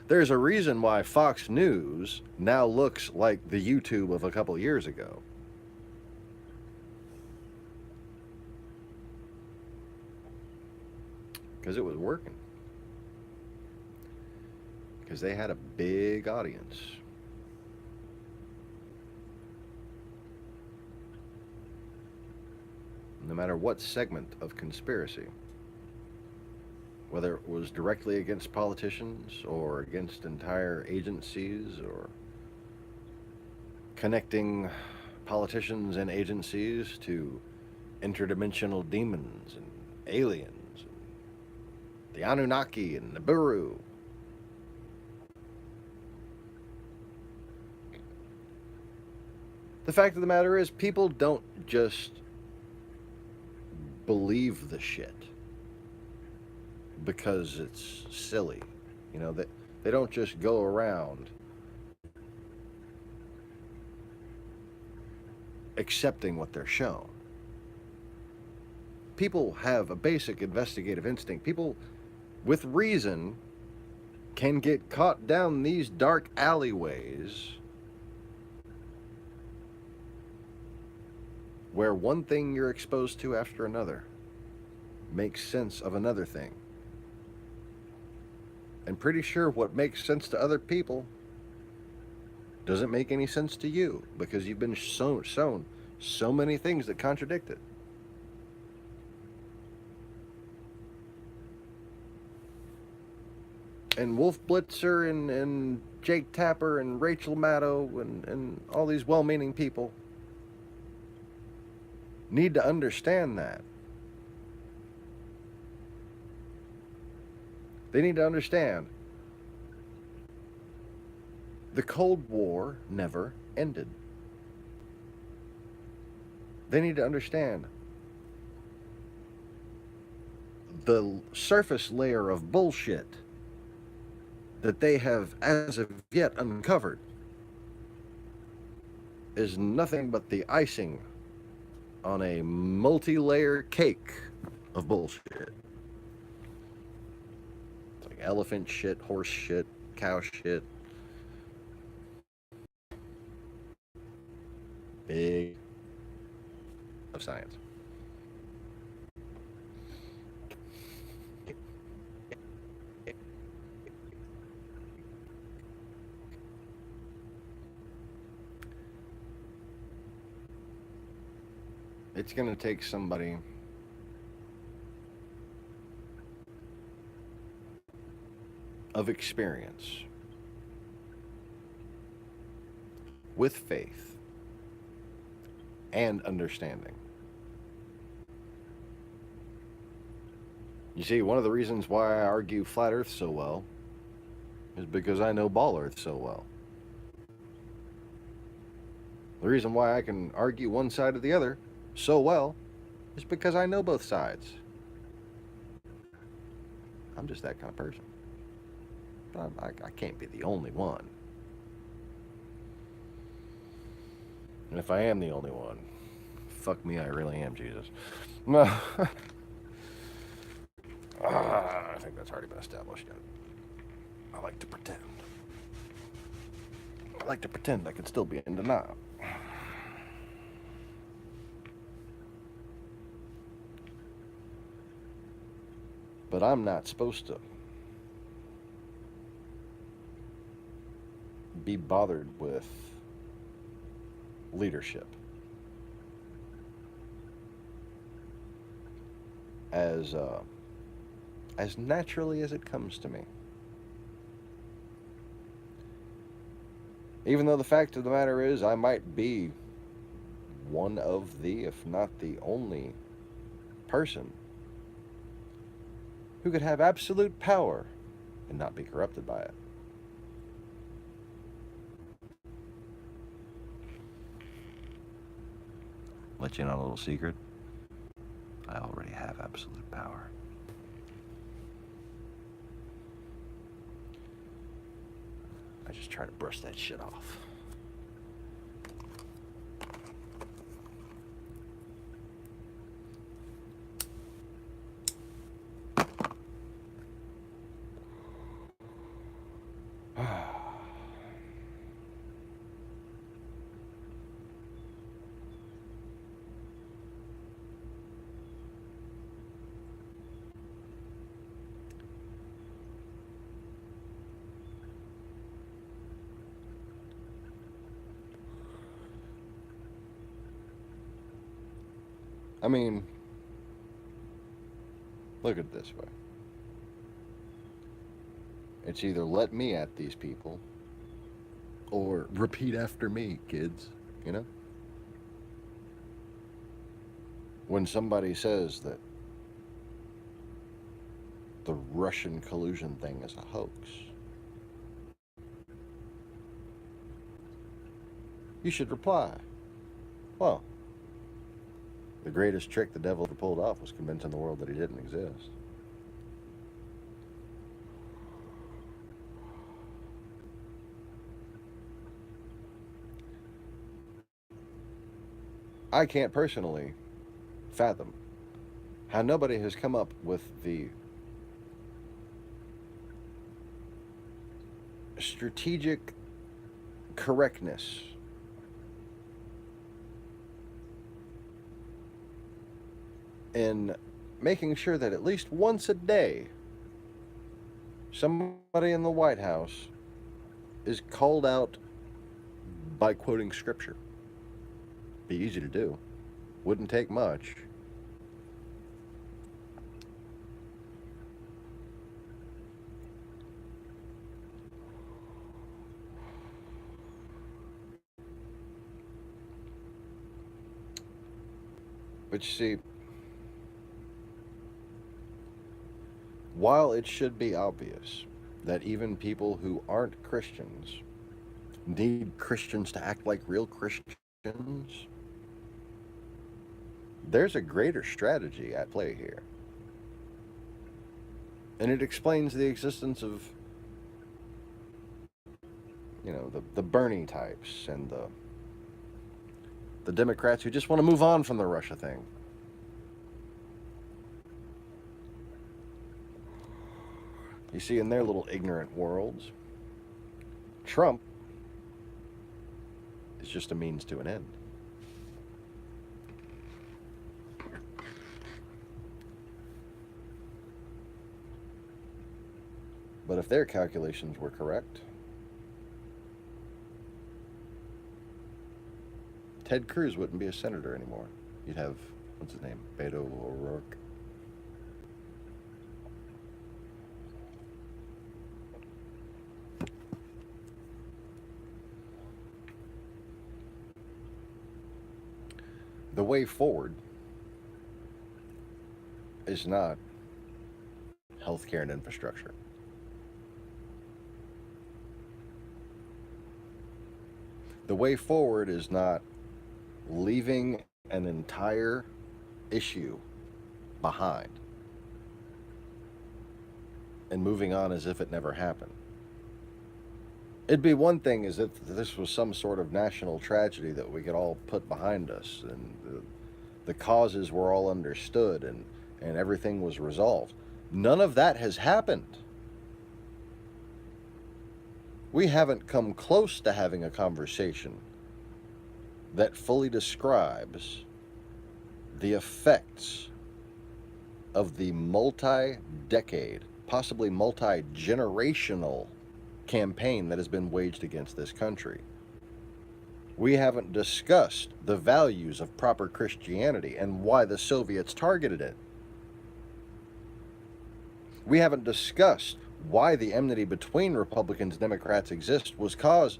There's a reason why Fox News now looks like the YouTube of a couple years ago. Because it was working. Because they had a big audience. No matter what segment of conspiracy, whether it was directly against politicians or against entire agencies or connecting politicians and agencies to interdimensional demons and aliens, the Anunnaki and Nibiru. The fact of the matter is, people don't just believe the shit because it's silly. You know, they don't just go around accepting what they're shown. People have a basic investigative instinct. People with reason can get caught down these dark alleyways where one thing you're exposed to after another makes sense of another thing. And pretty sure what makes sense to other people doesn't make any sense to you because you've been shown so many things that contradict it. And Wolf Blitzer and Jake Tapper and Rachel Maddow and all these well-meaning people need to understand that. They need to understand the Cold War never ended. They need to understand the surface layer of bullshit that they have as of yet uncovered is nothing but the icing on a multi-layer cake of bullshit. It's like, elephant shit, horse shit, cow shit. Big of science. It's going to take somebody of experience with faith and understanding. You see, one of the reasons why I argue flat earth so well is because I know ball earth so well. The reason why I can argue one side or the other so well is because I know both sides. I'm just that kind of person. I can't be the only one. And if I am the only one, fuck me, I really am Jesus. No. I think that's already been established yet. I like to pretend. I like to pretend I can still be in denial. But I'm not supposed to be bothered with leadership as naturally as it comes to me. Even though the fact of the matter is I might be one of the, if not the only person who could have absolute power and not be corrupted by it. Let you in on a little secret. I already have absolute power. I just try to brush that shit off. I mean, look at it this way. It's either let me at these people or repeat after me, kids, you know? When somebody says that the Russian collusion thing is a hoax, you should reply, well, the greatest trick the devil ever pulled off was convincing the world that he didn't exist. I can't personally fathom how nobody has come up with the strategic correctness in making sure that at least once a day somebody in the White House is called out by quoting scripture. Be easy to do. Wouldn't take much. But you see, while it should be obvious that even people who aren't Christians need Christians to act like real Christians, there's a greater strategy at play here. And it explains the existence of, you know, the Bernie types and the Democrats who just want to move on from the Russia thing. You see, in their little ignorant worlds, Trump is just a means to an end. But if their calculations were correct, Ted Cruz wouldn't be a senator anymore. You'd have, what's his name, Beto O'Rourke. The way forward is not healthcare and infrastructure. The way forward is not leaving an entire issue behind and moving on as if it never happened. It'd be one thing as if this was some sort of national tragedy that we could all put behind us and the causes were all understood and everything was resolved. None of that has happened. We haven't come close to having a conversation that fully describes the effects of the multi-decade, possibly multi-generational campaign that has been waged against this country. We haven't discussed the values of proper Christianity and why the Soviets targeted it. We haven't discussed why the enmity between Republicans and Democrats was caused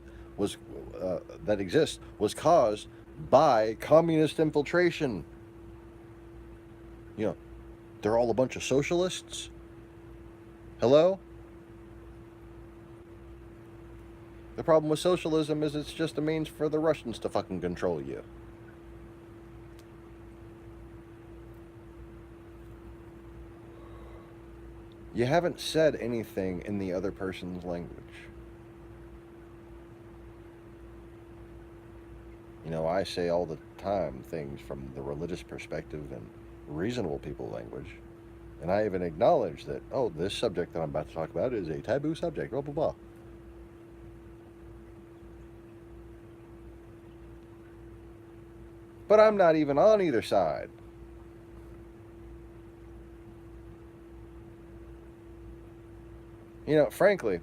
by communist infiltration. You know, they're all a bunch of socialists. Hello? The problem with socialism is it's just a means for the Russians to fucking control you. You haven't said anything in the other person's language. You know, I say all the time things from the religious perspective and reasonable people language. And I even acknowledge that, oh, this subject that I'm about to talk about is a taboo subject, blah, blah, blah. But I'm not even on either side. You know, frankly,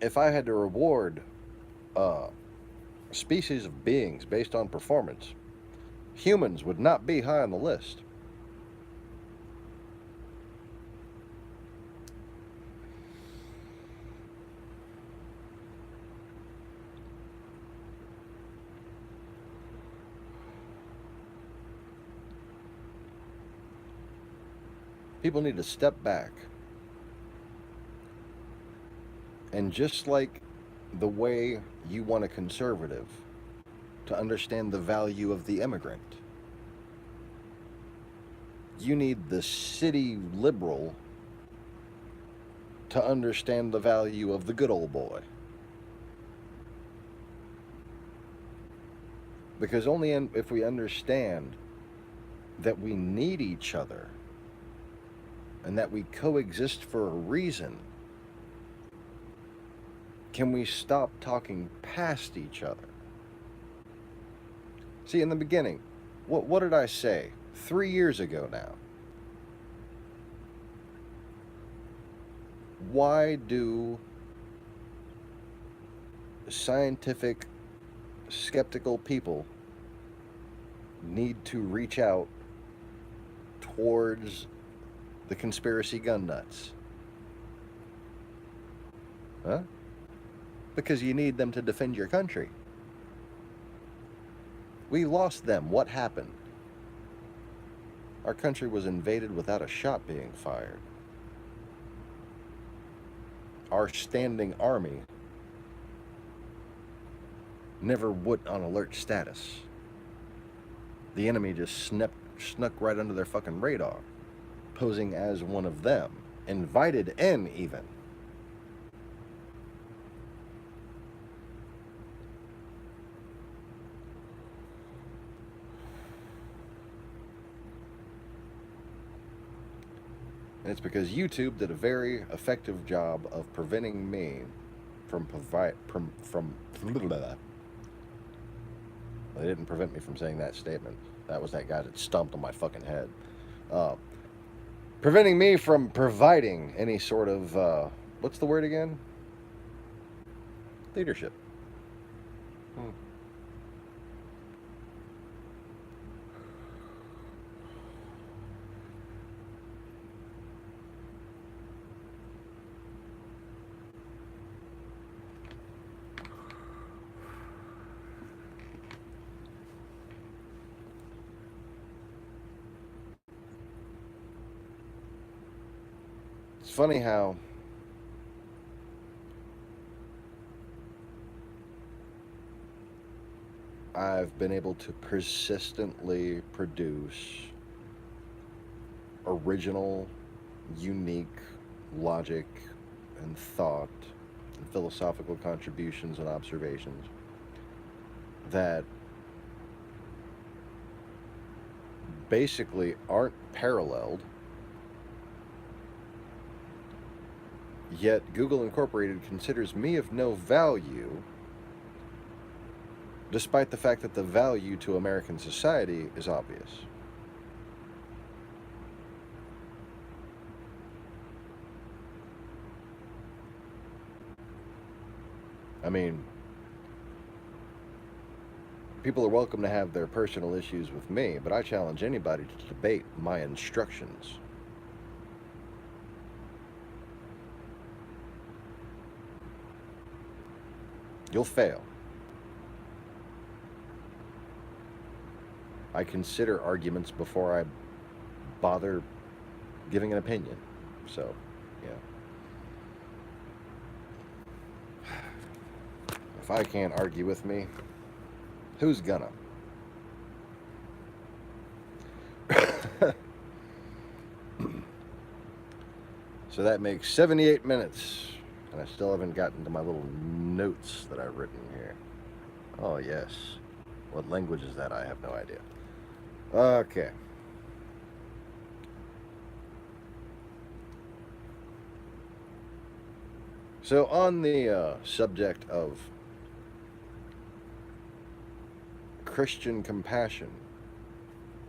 if I had to reward species of beings based on performance, humans would not be high on the list. People need to step back. And just like the way you want a conservative to understand the value of the immigrant, you need the city liberal to understand the value of the good old boy. Because only if we understand that we need each other and that we coexist for a reason, can we stop talking past each other? See, in the beginning, what did I say 3 years ago now? Why do scientific, skeptical people need to reach out towards the conspiracy gun nuts? Huh? Because you need them to defend your country. We lost them. What happened? Our country was invaded without a shot being fired. Our standing army never went on alert status. The enemy just snuck right under their fucking radar, posing as one of them, invited in even. And it's because YouTube did a very effective job of preventing me from they didn't prevent me from saying that statement. That was that guy that stomped on my fucking head. Uh, Preventing me from providing any sort of, what's the word again? Leadership. Hmm. It's funny how I've been able to persistently produce original, unique logic and thought and philosophical contributions and observations that basically aren't paralleled, yet Google Incorporated considers me of no value, despite the fact that the value to American society is obvious. I mean, people are welcome to have their personal issues with me, but I challenge anybody to debate my instructions. You'll fail. I consider arguments before I bother giving an opinion. So, yeah. If I can't argue with me, who's gonna? So that makes 78 minutes, and I still haven't gotten to my little notes that I've written here. Oh, yes. What language is that? I have no idea. Okay. So, on the subject of Christian compassion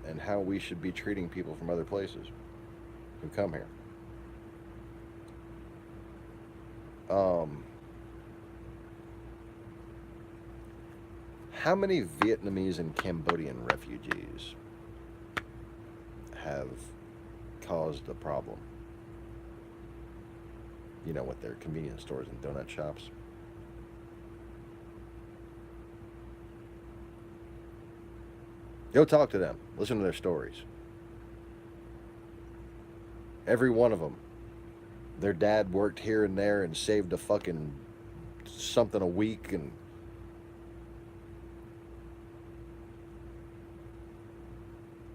and how we should be treating people from other places who come here. How many Vietnamese and Cambodian refugees have caused a problem? You know, with their convenience stores and donut shops. Go talk to them. Listen to their stories. Every one of them. Their dad worked here and there and saved a fucking something a week, and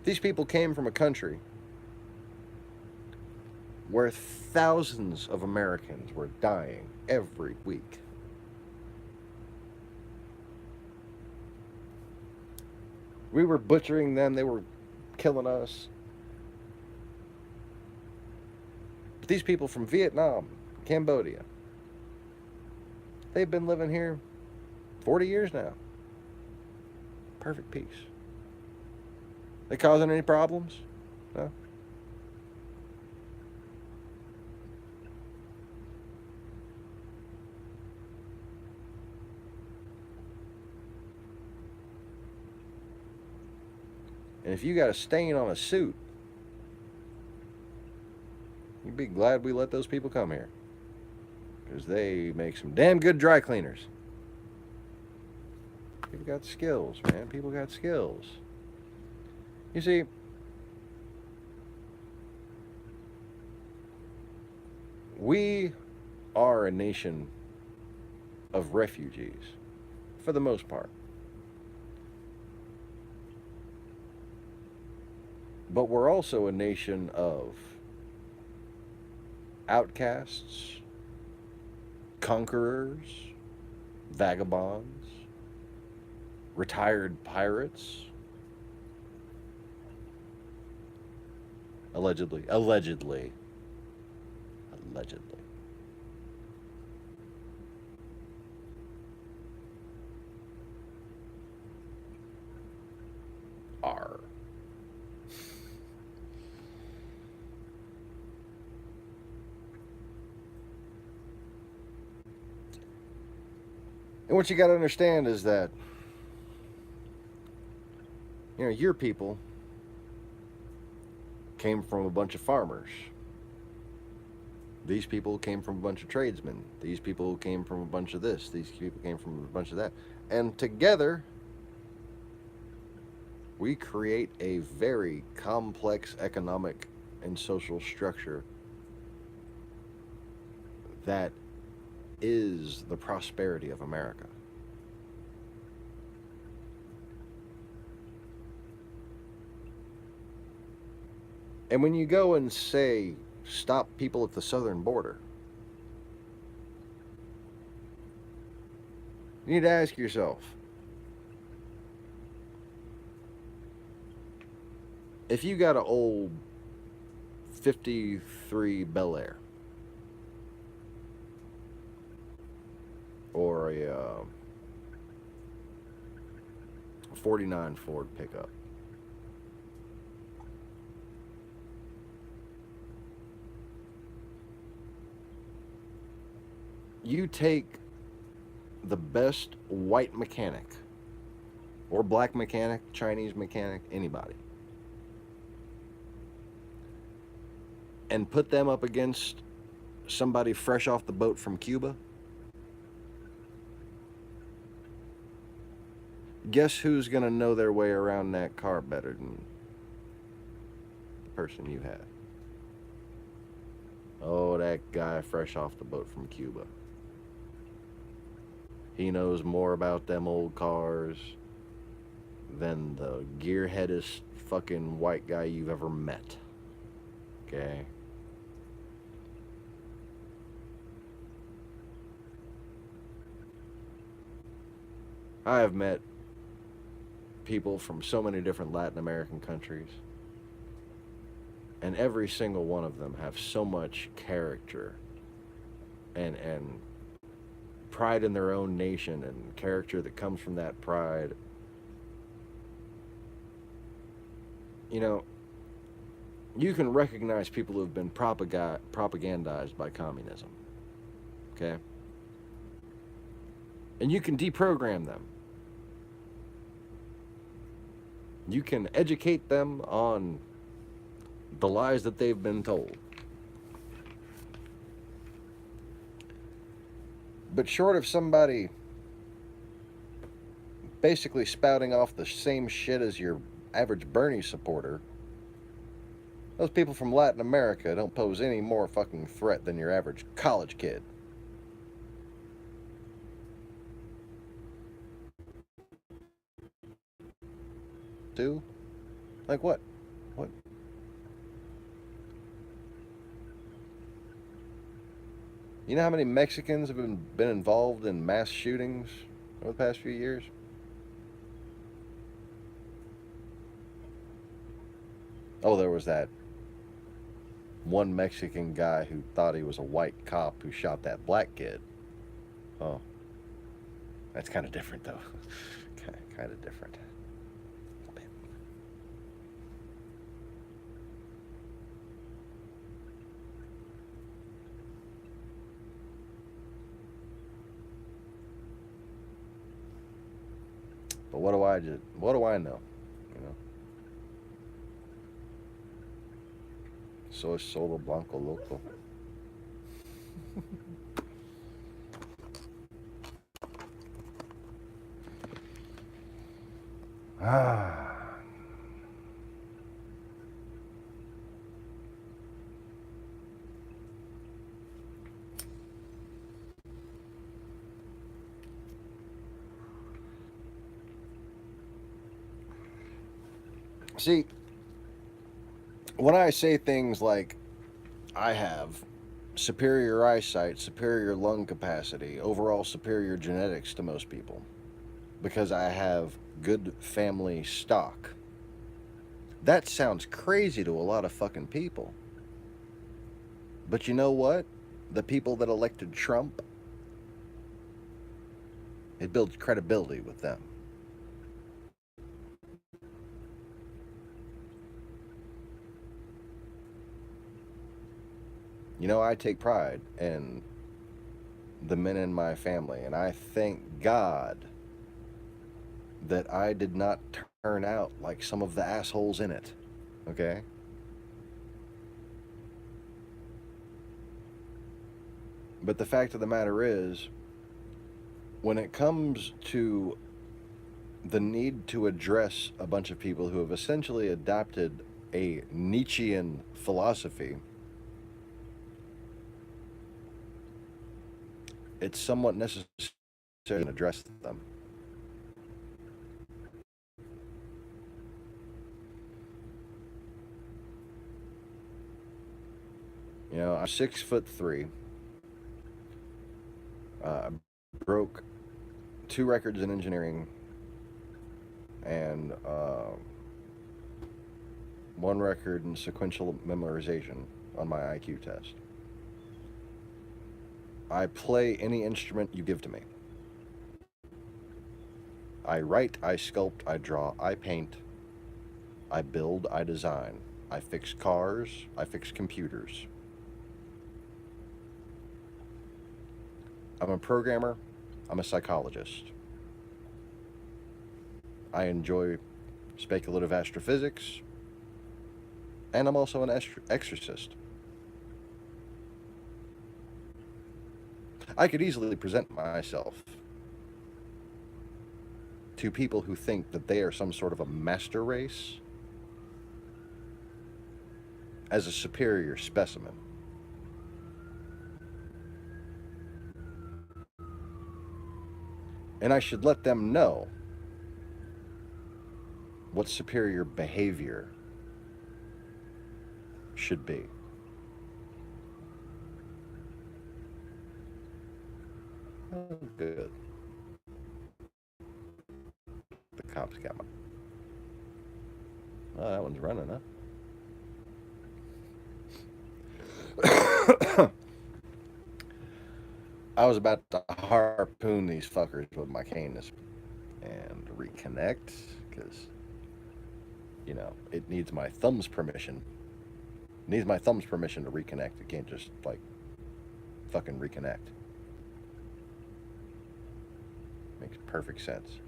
these people came from a country where thousands of Americans were dying every week. We were butchering them, they were killing us. But these people from Vietnam, Cambodia, they've been living here 40 years now. Perfect peace. They causing any problems? No? And if you got a stain on a suit, you'd be glad we let those people come here. Because they make some damn good dry cleaners. People got skills, man. People got skills. You see, we are a nation of refugees, for the most part. But we're also a nation of outcasts, conquerors, vagabonds, retired pirates. Allegedly. Allegedly. R. And what you got to understand is that, your people came from a bunch of farmers. These people came from a bunch of tradesmen. These people came from a bunch of this. These people came from a bunch of that. And together, we create a very complex economic and social structure that is the prosperity of America. And when you go and say, stop people at the southern border, you need to ask yourself, if you got an old 53 Bel Air or a 49 Ford pickup, you take the best white mechanic or black mechanic, Chinese mechanic, anybody, and put them up against somebody fresh off the boat from Cuba, guess who's going to know their way around that car better than the person you had? Oh, that guy fresh off the boat from Cuba. He knows more about them old cars than the gearheadest fucking white guy you've ever met. Okay? I have met people from so many different Latin American countries, and every single one of them have so much character and pride in their own nation and character that comes from that pride. You can recognize people who have been propagandized by communism. Okay? And you can deprogram them. You can educate them on the lies that they've been told. But short of somebody basically spouting off the same shit as your average Bernie supporter, those people from Latin America don't pose any more fucking threat than your average college kid. Do? Like what? What? You know how many Mexicans have been involved in mass shootings over the past few years? Oh, there was that one Mexican guy who thought he was a white cop who shot that black kid. Oh, that's kind of different, though. Kind of different. But what do I know? Soy solo blanco loco. Ah. See, when I say things like I have superior eyesight, superior lung capacity, overall superior genetics to most people, because I have good family stock, that sounds crazy to a lot of fucking people. But you know what? the people that elected Trump, it builds credibility with them. You know, I take pride in the men in my family, and I thank God that I did not turn out like some of the assholes in it. Okay? But the fact of the matter is, when it comes to the need to address a bunch of people who have essentially adopted a Nietzschean philosophy, it's somewhat necessary to address them. You know, I'm 6'3". I broke 2 records in engineering and 1 record in sequential memorization on my IQ test. I play any instrument you give to me. I write, I sculpt, I draw, I paint, I build, I design, I fix cars, I fix computers. I'm a programmer, I'm a psychologist. I enjoy speculative astrophysics, and I'm also an exorcist. I could easily present myself to people who think that they are some sort of a master race as a superior specimen. And I should let them know what superior behavior should be. Oh, good. The cops got me. Oh, that one's running, huh? I was about to harpoon these fuckers with my cane and reconnect because, you know, it needs my thumb's permission. It needs my thumb's permission to reconnect. It can't just, like, fucking reconnect. Makes perfect sense.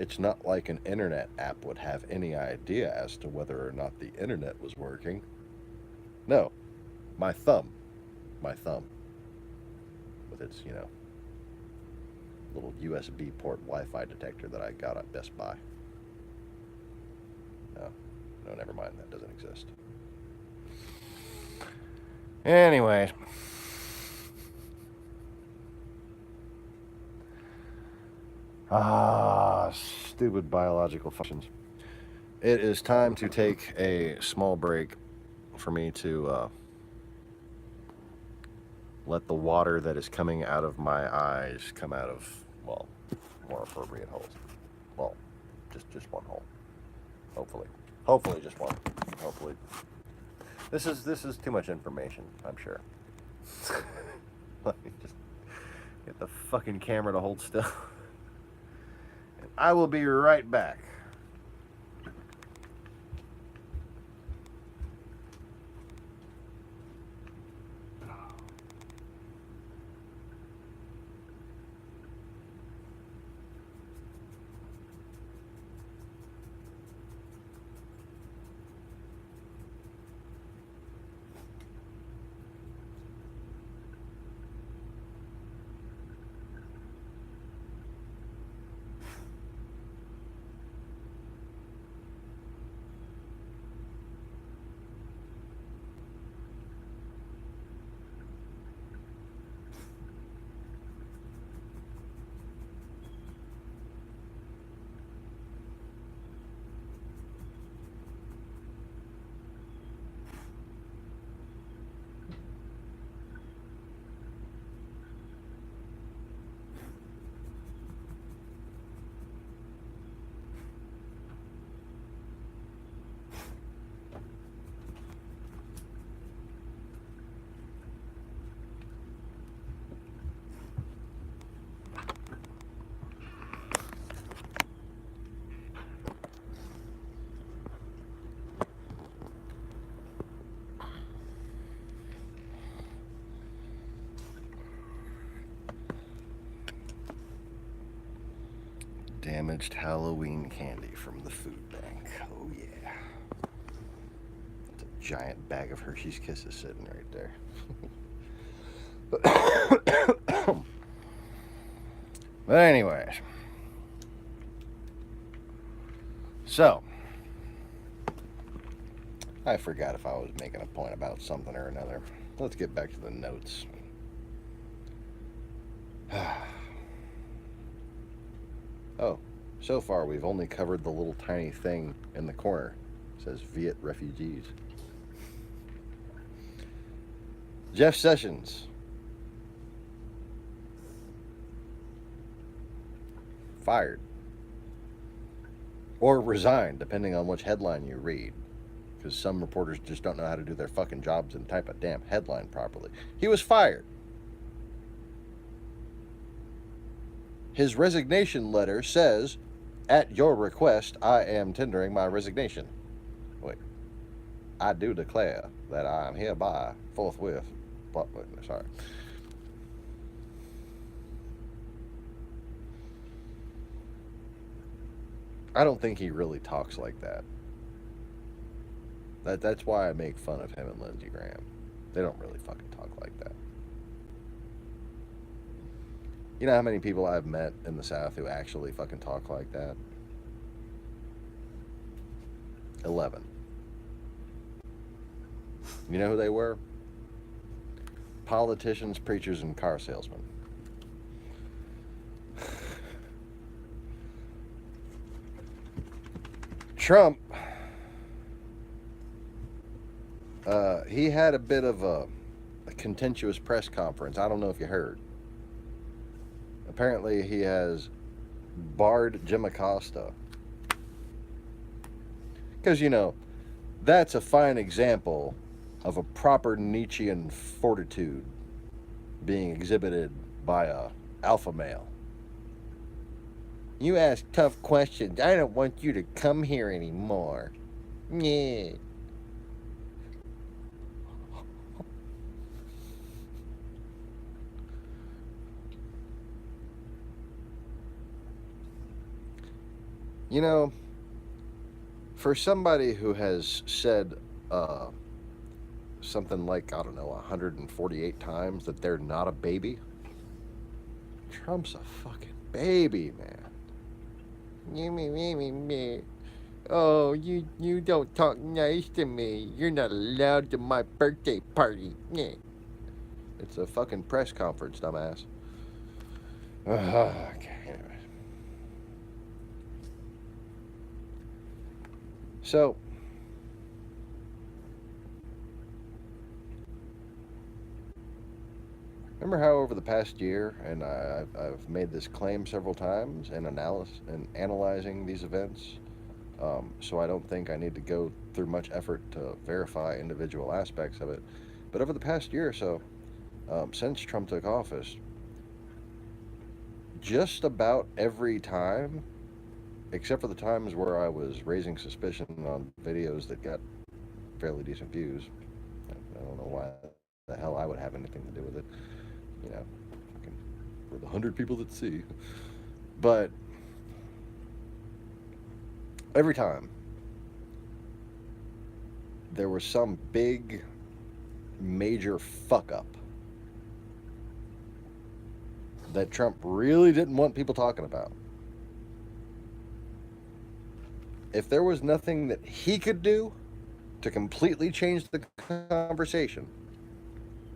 It's not like an internet app would have any idea as to whether or not the internet was working. No, my thumb. My thumb. With its, you know, little USB port Wi-Fi detector that I got at Best Buy. No, never mind. That doesn't exist. Anyway. Stupid biological functions. It is time to take a small break for me to let the water that is coming out of my eyes come out of, well, more appropriate holes. Well, just one hole. Hopefully just one. Hopefully. This is too much information, I'm sure. Let me just get the fucking camera to hold still. And I will be right back. damaged Halloween candy from the food bank. Oh, yeah. It's a giant bag of Hershey's Kisses sitting right there. But anyways. So, I forgot if I was making a point about something or another. Let's get back to the notes. Oh, so far we've only covered the little tiny thing in the corner. It says Viet refugees. Jeff Sessions. Fired. Or resigned, depending on which headline you read. Because some reporters just don't know how to do their fucking jobs and type a damn headline properly. He was fired. His resignation letter says, "At your request, I am tendering my resignation." Wait. I do declare that I am hereby forthwith. Sorry. I don't think he really talks like that. That's why I make fun of him and Lindsey Graham. They don't really fucking talk like that. You know how many people I've met in the South who actually fucking talk like that? 11. You know who they were? Politicians, preachers, and car salesmen. Trump, he had a bit of a contentious press conference. I don't know if you heard. Apparently, he has barred Jim Acosta. Because, you know, that's a fine example of a proper Nietzschean fortitude being exhibited by a alpha male. You ask tough questions. I don't want you to come here anymore. Yeah. You know, for somebody who has said something like, I don't know, 148 times that they're not a baby, Trump's a fucking baby, man. Oh, you don't talk nice to me. You're not allowed to my birthday party. It's a fucking press conference, dumbass. Okay, anyways. So, remember how over the past year, and I've made this claim several times in analyzing these events, so I don't think I need to go through much effort to verify individual aspects of it. But over the past year or so, since Trump took office, just about every time, except for the times where I was raising suspicion on videos that got fairly decent views, I don't know why the hell I would have anything to do with it. You know, for the 100 people that see. But every time there was some big, major fuck up that Trump really didn't want people talking about. If there was nothing that he could do to completely change the conversation,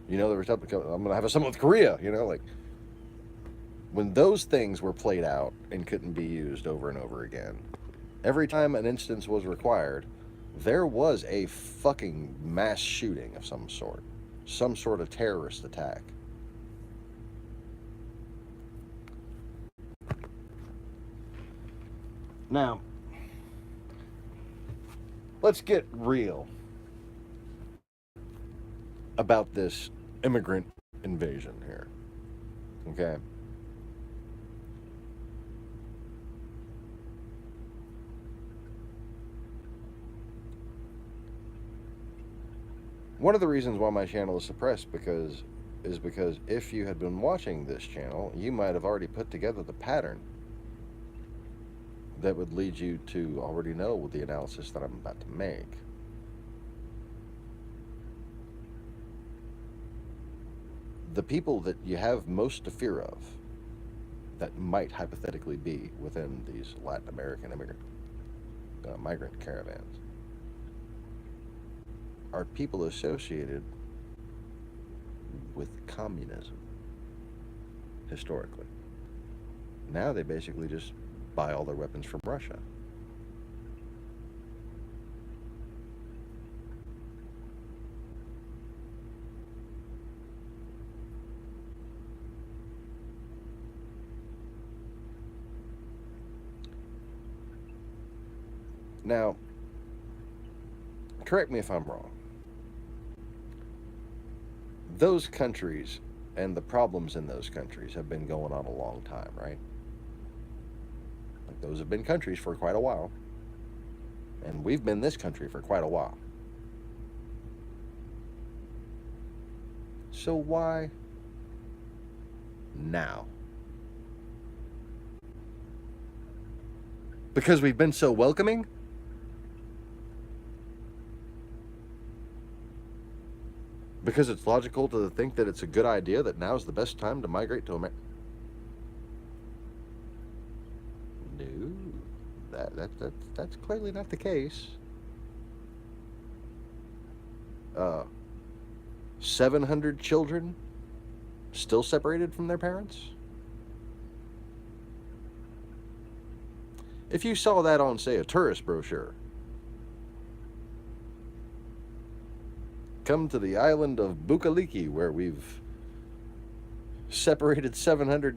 you know, there was something, I'm going to have a summit with Korea, you know, like, when those things were played out and couldn't be used over and over again, every time an instance was required, there was a fucking mass shooting of some sort of terrorist attack. Now, let's get real about this immigrant invasion here, okay? One of the reasons why my channel is suppressed is because if you had been watching this channel, you might have already put together the pattern. that would lead you to already know the analysis that I'm about to make. The people that you have most to fear of that might hypothetically be within these Latin American migrant caravans are people associated with communism historically. Now they basically just buy all their weapons from Russia. Now, correct me if I'm wrong. Those countries and the problems in those countries have been going on a long time, right? Like those have been countries for quite a while. And we've been this country for quite a while. So why now? Because we've been so welcoming? Because it's logical to think that it's a good idea that now's the best time to migrate to America? No, that's clearly not the case. 700 children still separated from their parents? If you saw that on, say, a tourist brochure, come to the island of Bukaliki, where we've separated 700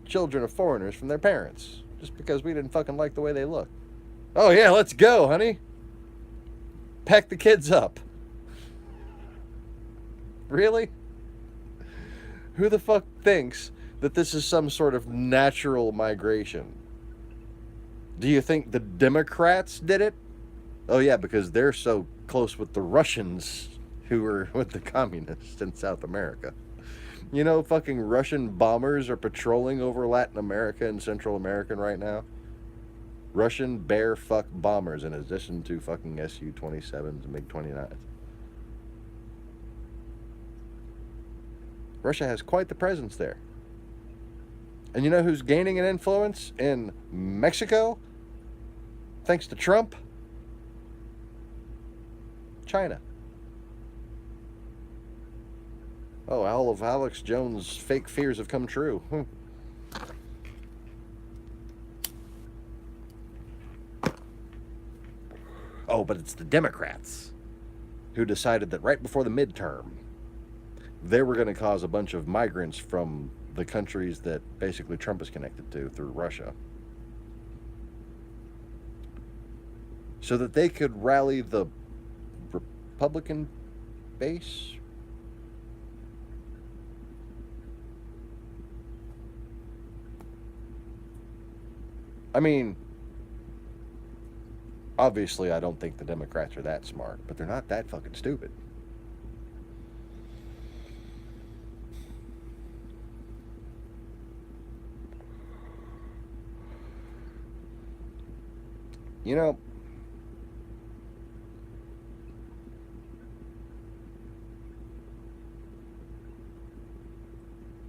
children of foreigners from their parents just because we didn't fucking like the way they look. Oh yeah, let's go, honey. Pack the kids up. Really? Who the fuck thinks that this is some sort of natural migration? Do you think the Democrats did it? Oh yeah, because they're so close with the Russians who were with the communists in South America. You know, fucking Russian bombers are patrolling over Latin America and Central America right now. Russian bear fuck bombers in addition to fucking Su-27s and MiG-29s. Russia has quite the presence there. And you know who's gaining an influence in Mexico? Thanks to Trump? China. Oh, all of Alex Jones' fake fears have come true. Oh, but it's the Democrats who decided that right before the midterm, they were going to cause a bunch of migrants from the countries that basically Trump is connected to through Russia, so that they could rally the Republican base. I mean, obviously I don't think the Democrats are that smart, but they're not that fucking stupid. You know,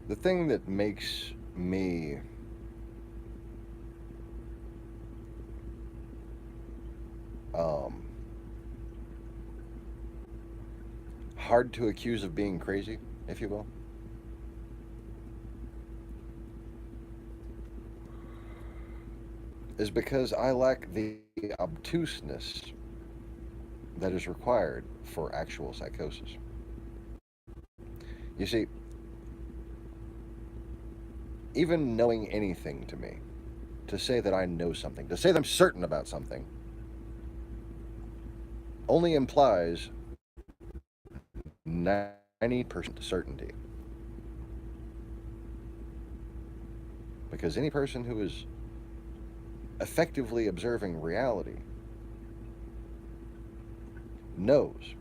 the thing that makes me hard to accuse of being crazy, if you will, is because I lack the obtuseness that is required for actual psychosis. You see, even knowing anything to me, to say that I know something, to say that I'm certain about something, only implies 90% certainty. Because any person who is effectively observing reality knows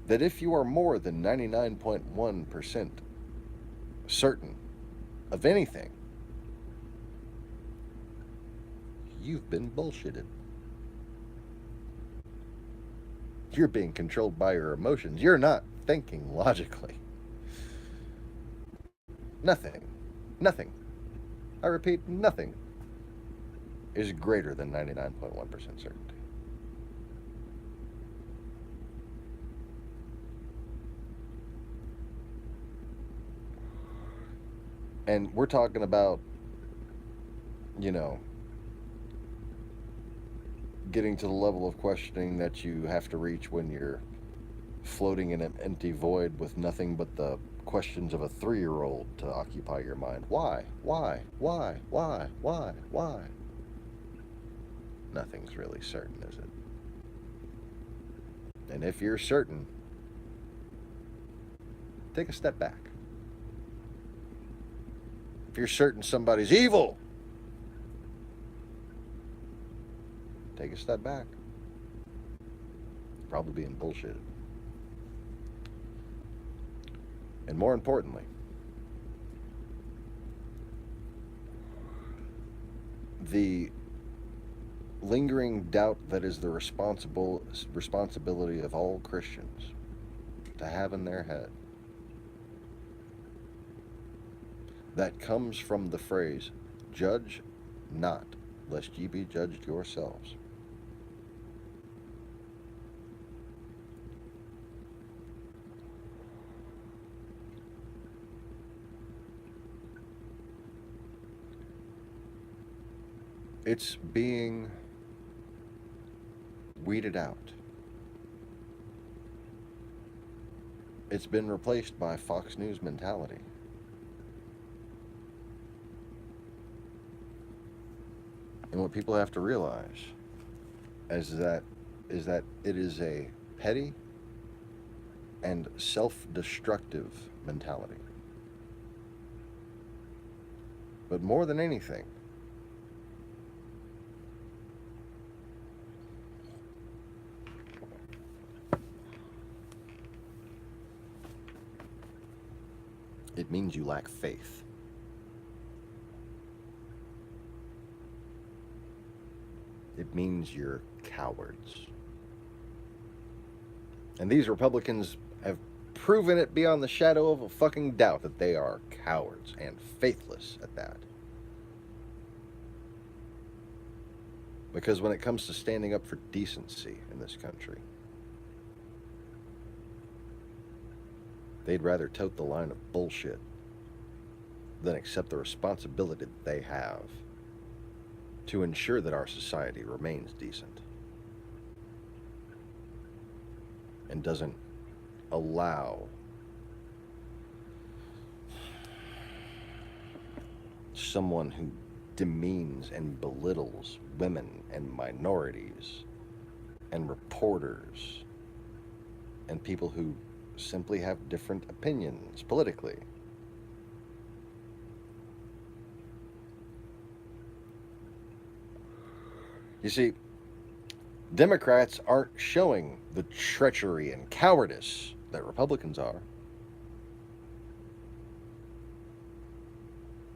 that if you are more than 99.1% certain of anything, you've been bullshitted. You're being controlled by your emotions. You're not thinking logically. Nothing, I repeat, nothing is greater than 99.1% certainty. And we're talking about, you know, getting to the level of questioning that you have to reach when you're floating in an empty void with nothing but the questions of a 3-year-old to occupy your mind. Why? Why? Why? Why? Why? Why? Nothing's really certain, is it? And if you're certain, take a step back. If you're certain somebody's evil, take a step back. Probably being bullshitted. And more importantly, the lingering doubt that is the responsibility of all Christians to have in their head, that comes from the phrase, judge not, lest ye be judged yourselves. It's being weeded out. It's been replaced by Fox News mentality. And what people have to realize is that it is a petty and self-destructive mentality. But more than anything, it means you lack faith. It means you're cowards. And these Republicans have proven it beyond the shadow of a fucking doubt that they are cowards, and faithless at that. Because when it comes to standing up for decency in this country, they'd rather tote the line of bullshit than accept the responsibility that they have to ensure that our society remains decent and doesn't allow someone who demeans and belittles women and minorities and reporters and people who simply have different opinions politically. You see, Democrats aren't showing the treachery and cowardice that Republicans are.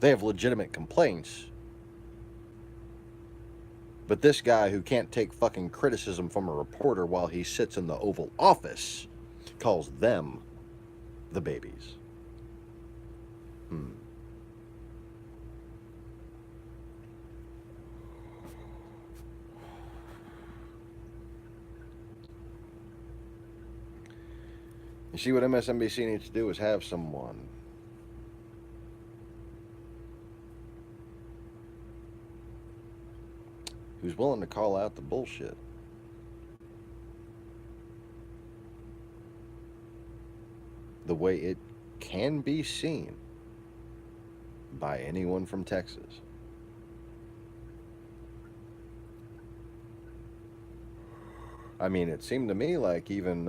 They have legitimate complaints. But this guy who can't take fucking criticism from a reporter while he sits in the Oval Office calls them the babies. You see, what MSNBC needs to do is have someone who's willing to call out the bullshit. The way it can be seen by anyone from Texas. I mean, it seemed to me like even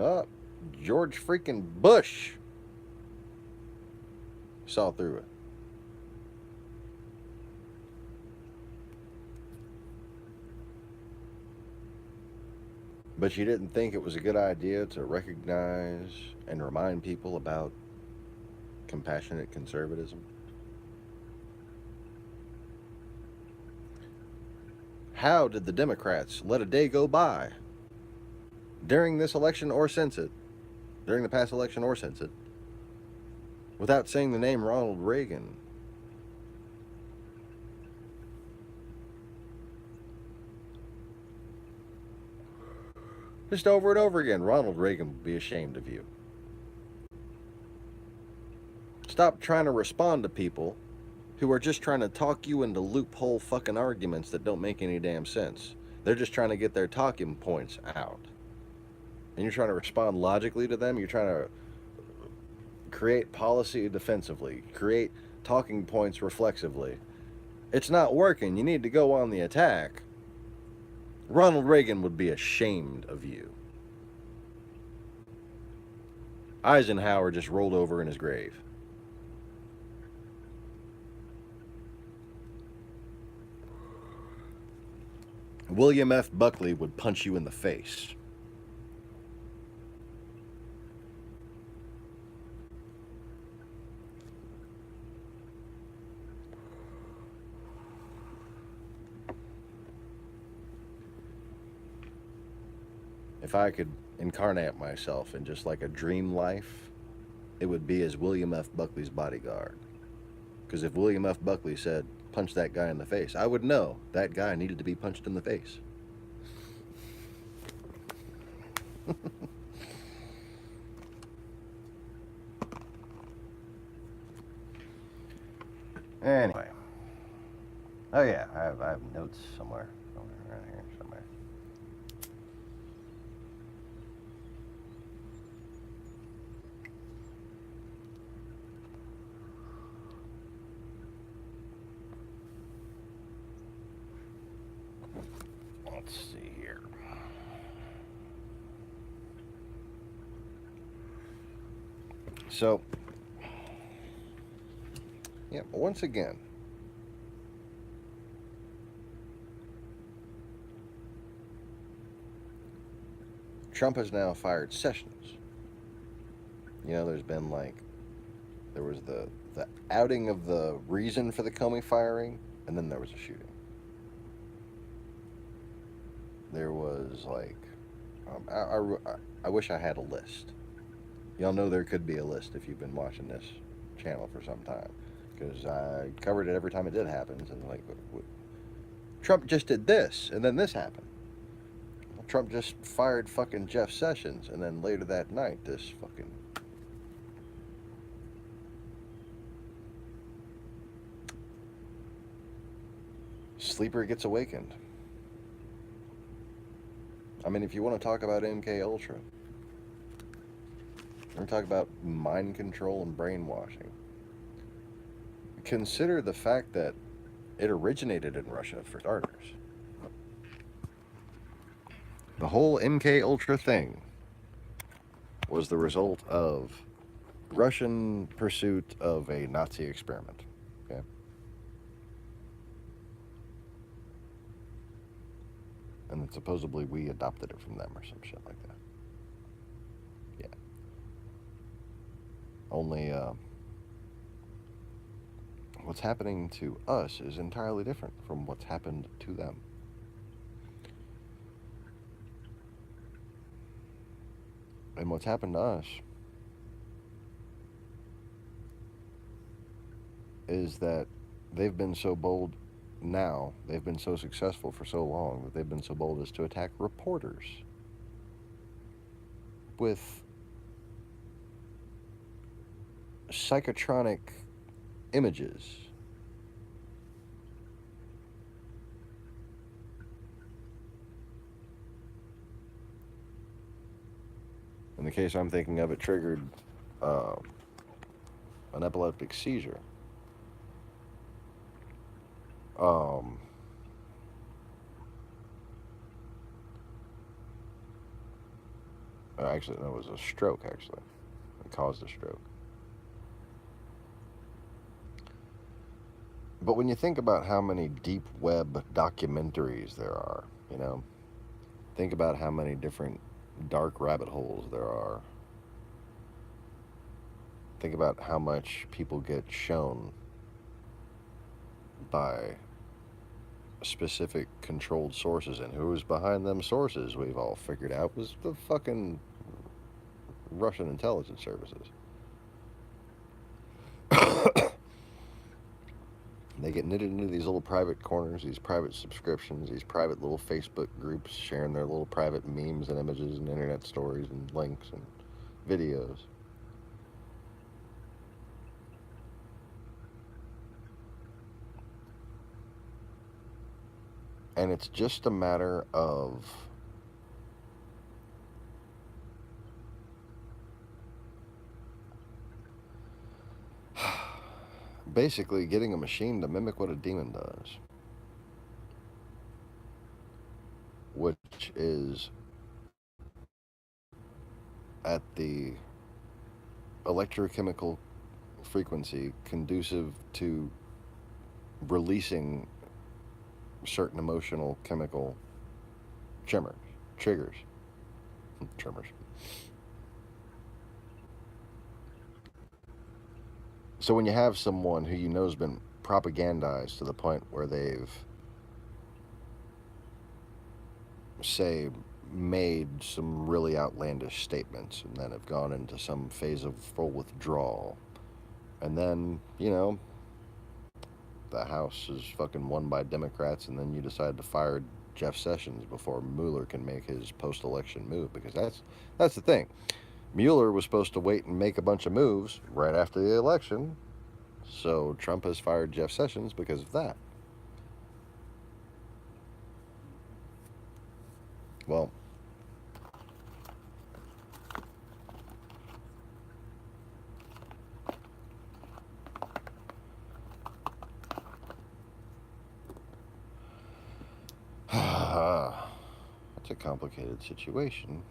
George freaking Bush saw through it. But you didn't think it was a good idea to recognize and remind people about compassionate conservatism? How did the Democrats let a day go by during this election or since it, during the past election or since it, without saying the name Ronald Reagan? Just over and over again, Ronald Reagan would be ashamed of you. Stop trying to respond to people who are just trying to talk you into loophole fucking arguments that don't make any damn sense. They're just trying to get their talking points out. And you're trying to respond logically to them. You're trying to create policy defensively, create talking points reflexively. It's not working. You need to go on the attack. Ronald Reagan would be ashamed of you. Eisenhower just rolled over in his grave. William F. Buckley would punch you in the face. If I could incarnate myself in just like a dream life, it would be as William F. Buckley's bodyguard. Because if William F. Buckley said, punch that guy in the face, I would know that guy needed to be punched in the face. Anyway. Oh yeah, I have notes somewhere around here somewhere. Let's see here. So, yeah, once again, Trump has now fired Sessions. You know, there's been like, there was the outing of the reason for the Comey firing, and then there was a shooting. There was like, I wish I had a list. Y'all know there could be a list if you've been watching this channel for some time, because I covered it every time it did happen. And like, Trump just did this, and then this happened. Trump just fired fucking Jeff Sessions, and then later that night, this fucking sleeper gets awakened. I mean, if you want to talk about MK Ultra, we're going to talk about mind control and brainwashing. Consider the fact that it originated in Russia, for starters. The whole MK Ultra thing was the result of Russian pursuit of a Nazi experiment. Okay? And then supposedly we adopted it from them or some shit like that. Yeah. Only what's happening to us is entirely different from what's happened to them. And what's happened to us is that they've been so bold now, they've been so successful for so long, that they've been so bold as to attack reporters with psychotronic images. In the case I'm thinking of, it triggered an epileptic seizure. Actually, no, it was a stroke, actually. It caused a stroke. But when you think about how many deep web documentaries there are, you know, think about how many different dark rabbit holes there are. Think about how much people get shown by specific controlled sources, and who was behind them sources, we've all figured out, was the fucking Russian intelligence services. They get knitted into these little private corners, these private subscriptions, these private little Facebook groups sharing their little private memes and images and internet stories and links and videos. And it's just a matter of basically getting a machine to mimic what a demon does, which is at the electrochemical frequency conducive to releasing certain emotional chemical triggers. So when you have someone who you know has been propagandized to the point where they've, say, made some really outlandish statements and then have gone into some phase of full withdrawal, and then, the House is fucking won by Democrats, and then you decide to fire Jeff Sessions before Mueller can make his post-election move, because that's the thing. Mueller was supposed to wait and make a bunch of moves right after the election, so Trump has fired Jeff Sessions because of that. Well, it's a complicated situation.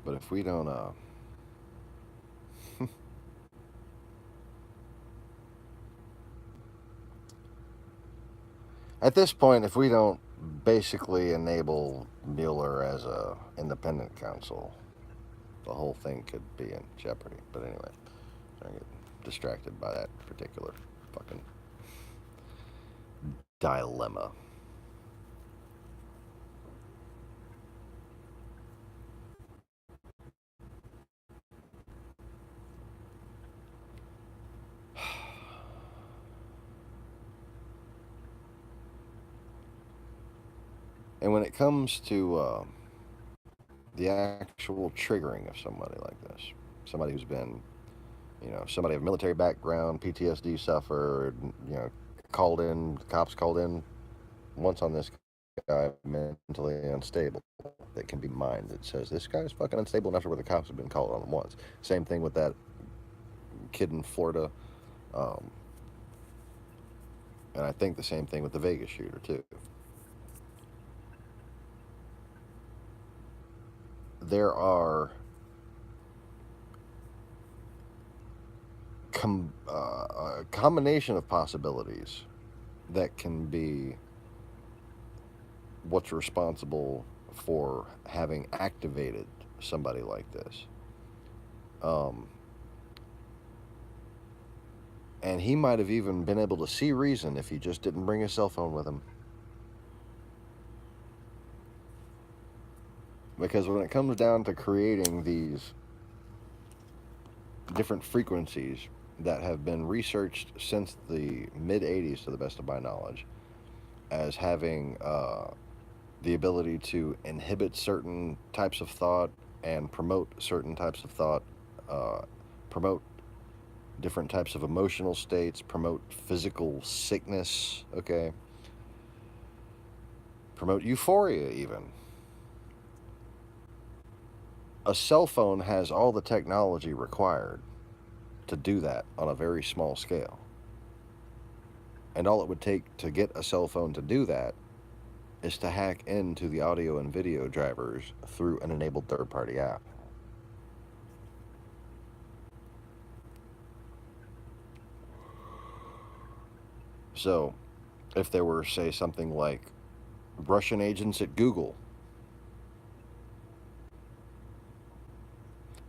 But if we don't, at this point, if we don't basically enable Mueller as a independent counsel, the whole thing could be in jeopardy. But anyway, I get distracted by that particular fucking dilemma. And when it comes to the actual triggering of somebody like this, somebody who's been, somebody of military background, PTSD suffered, called in, cops called in once on this guy mentally unstable. That can be mined. It says this guy's fucking unstable enough to where the cops have been called on him once. Same thing with that kid in Florida. And I think the same thing with the Vegas shooter, too. There are a combination of possibilities that can be what's responsible for having activated somebody like this. And he might have even been able to see reason if he just didn't bring his cell phone with him. Because when it comes down to creating these different frequencies that have been researched since the mid-'80s, to the best of my knowledge, as having the ability to inhibit certain types of thought and promote certain types of thought, promote different types of emotional states, promote physical sickness, okay? Promote euphoria, even. A cell phone has all the technology required to do that on a very small scale. And all it would take to get a cell phone to do that is to hack into the audio and video drivers through an enabled third-party app. So, if there were, say, something like Russian agents at Google,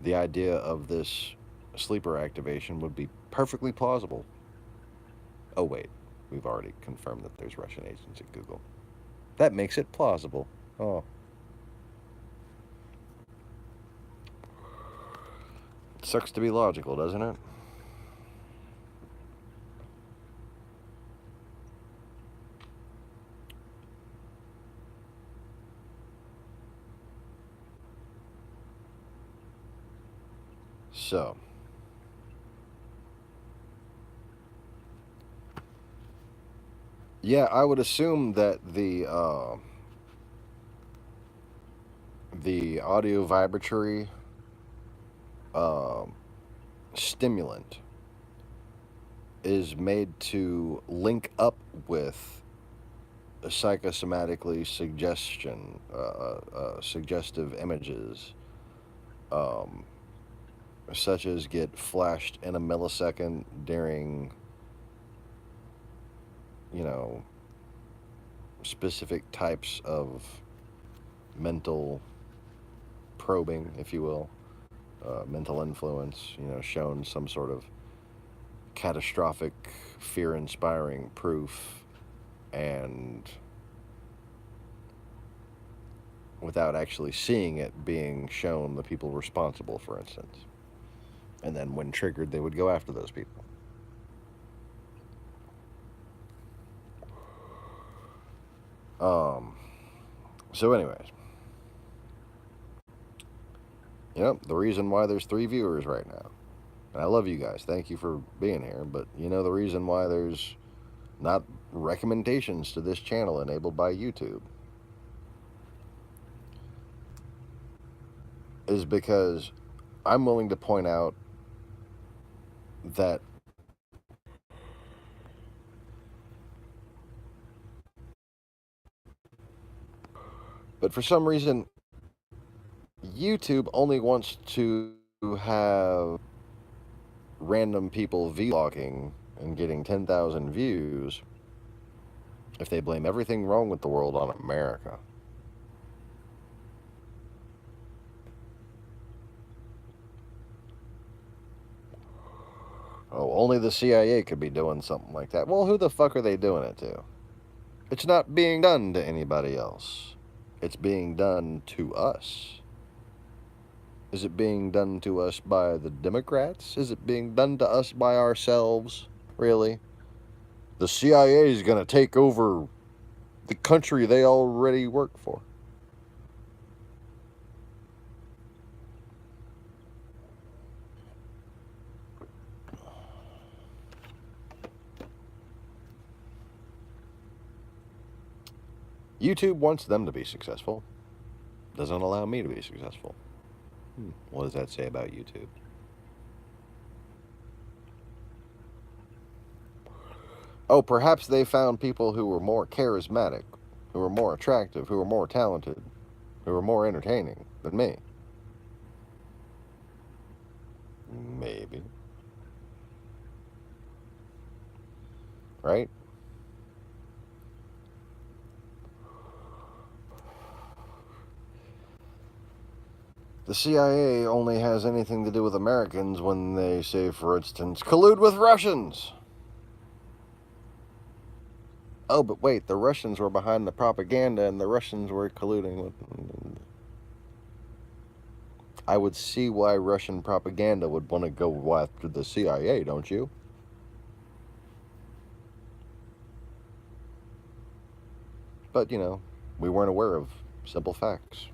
the idea of this sleeper activation would be perfectly plausible. Oh, wait, we've already confirmed that there's Russian agents at Google. That makes it plausible. Oh. It sucks to be logical, doesn't it? So, yeah, I would assume that the audio vibratory uh, stimulant is made to link up with psychosomatically suggestive images, um, such as get flashed in a millisecond during, you know, specific types of mental probing, if you will, mental influence, shown some sort of catastrophic, fear inspiring proof, and without actually seeing it being shown the people responsible, for instance. And then when triggered, they would go after those people. Um, so, anyways, the reason why there's 3 viewers right now, and I love you guys, thank you for being here, but the reason why there's not recommendations to this channel enabled by YouTube is because I'm willing to point out that but for some reason YouTube only wants to have random people vlogging and getting 10,000 views if they blame everything wrong with the world on America. Oh, only the CIA could be doing something like that. Well, who the fuck are they doing it to? It's not being done to anybody else. It's being done to us. Is it being done to us by the Democrats? Is it being done to us by ourselves? Really? The CIA is going to take over the country they already work for. YouTube wants them to be successful. Doesn't allow me to be successful. What does that say about YouTube? Oh, perhaps they found people who were more charismatic, who were more attractive, who were more talented, who were more entertaining than me. Maybe. Right? The CIA only has anything to do with Americans when they say, for instance, collude with Russians. Oh, but wait, the Russians were behind the propaganda and the Russians were colluding with... I would see why Russian propaganda would want to go after the CIA, don't you? But, we weren't aware of simple facts.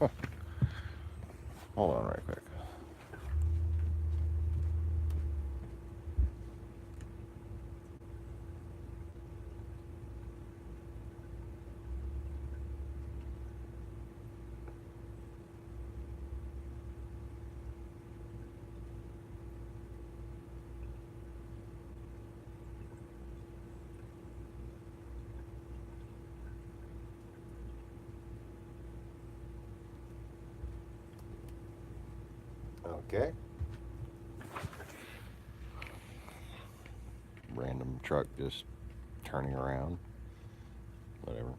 Huh. Hold on right quick. Okay. Random truck just turning around. Whatever.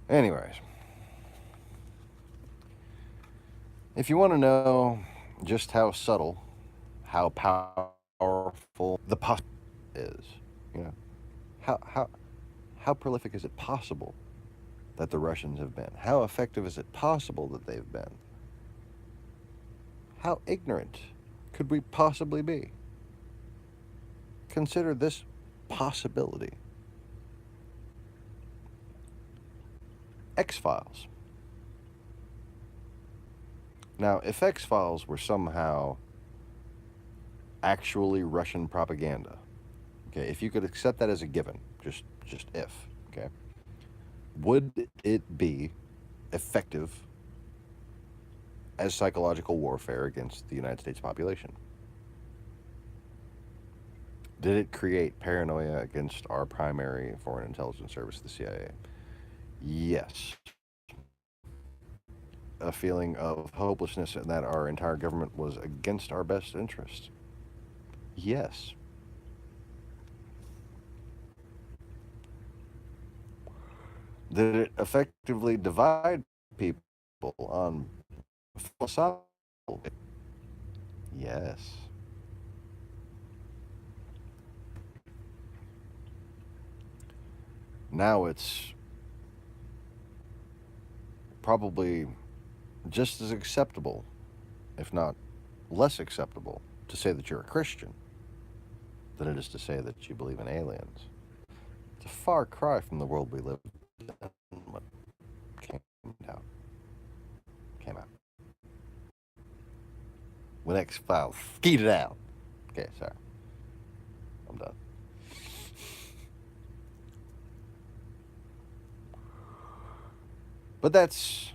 Anyways, if you want to know just how subtle, how powerful the is, you know, how prolific is it possible that the Russians have been? How effective is it possible that they've been? How ignorant could we possibly be? Consider this possibility. X-Files. Now, if X-Files were somehow actually Russian propaganda, okay, if you could accept that as a given, just if, okay, would it be effective as psychological warfare against the United States population? Did it create paranoia against our primary foreign intelligence service, the CIA? Yes. A feeling of hopelessness and that our entire government was against our best interest? Yes. Did it effectively divide people on philosophical? Yes. Now it's probably just as acceptable, if not less acceptable, to say that you're a Christian than it is to say that you believe in aliens. It's a far cry from the world we live in. What came out. When X-Files skeeted out. Okay, sorry. I'm done. But that's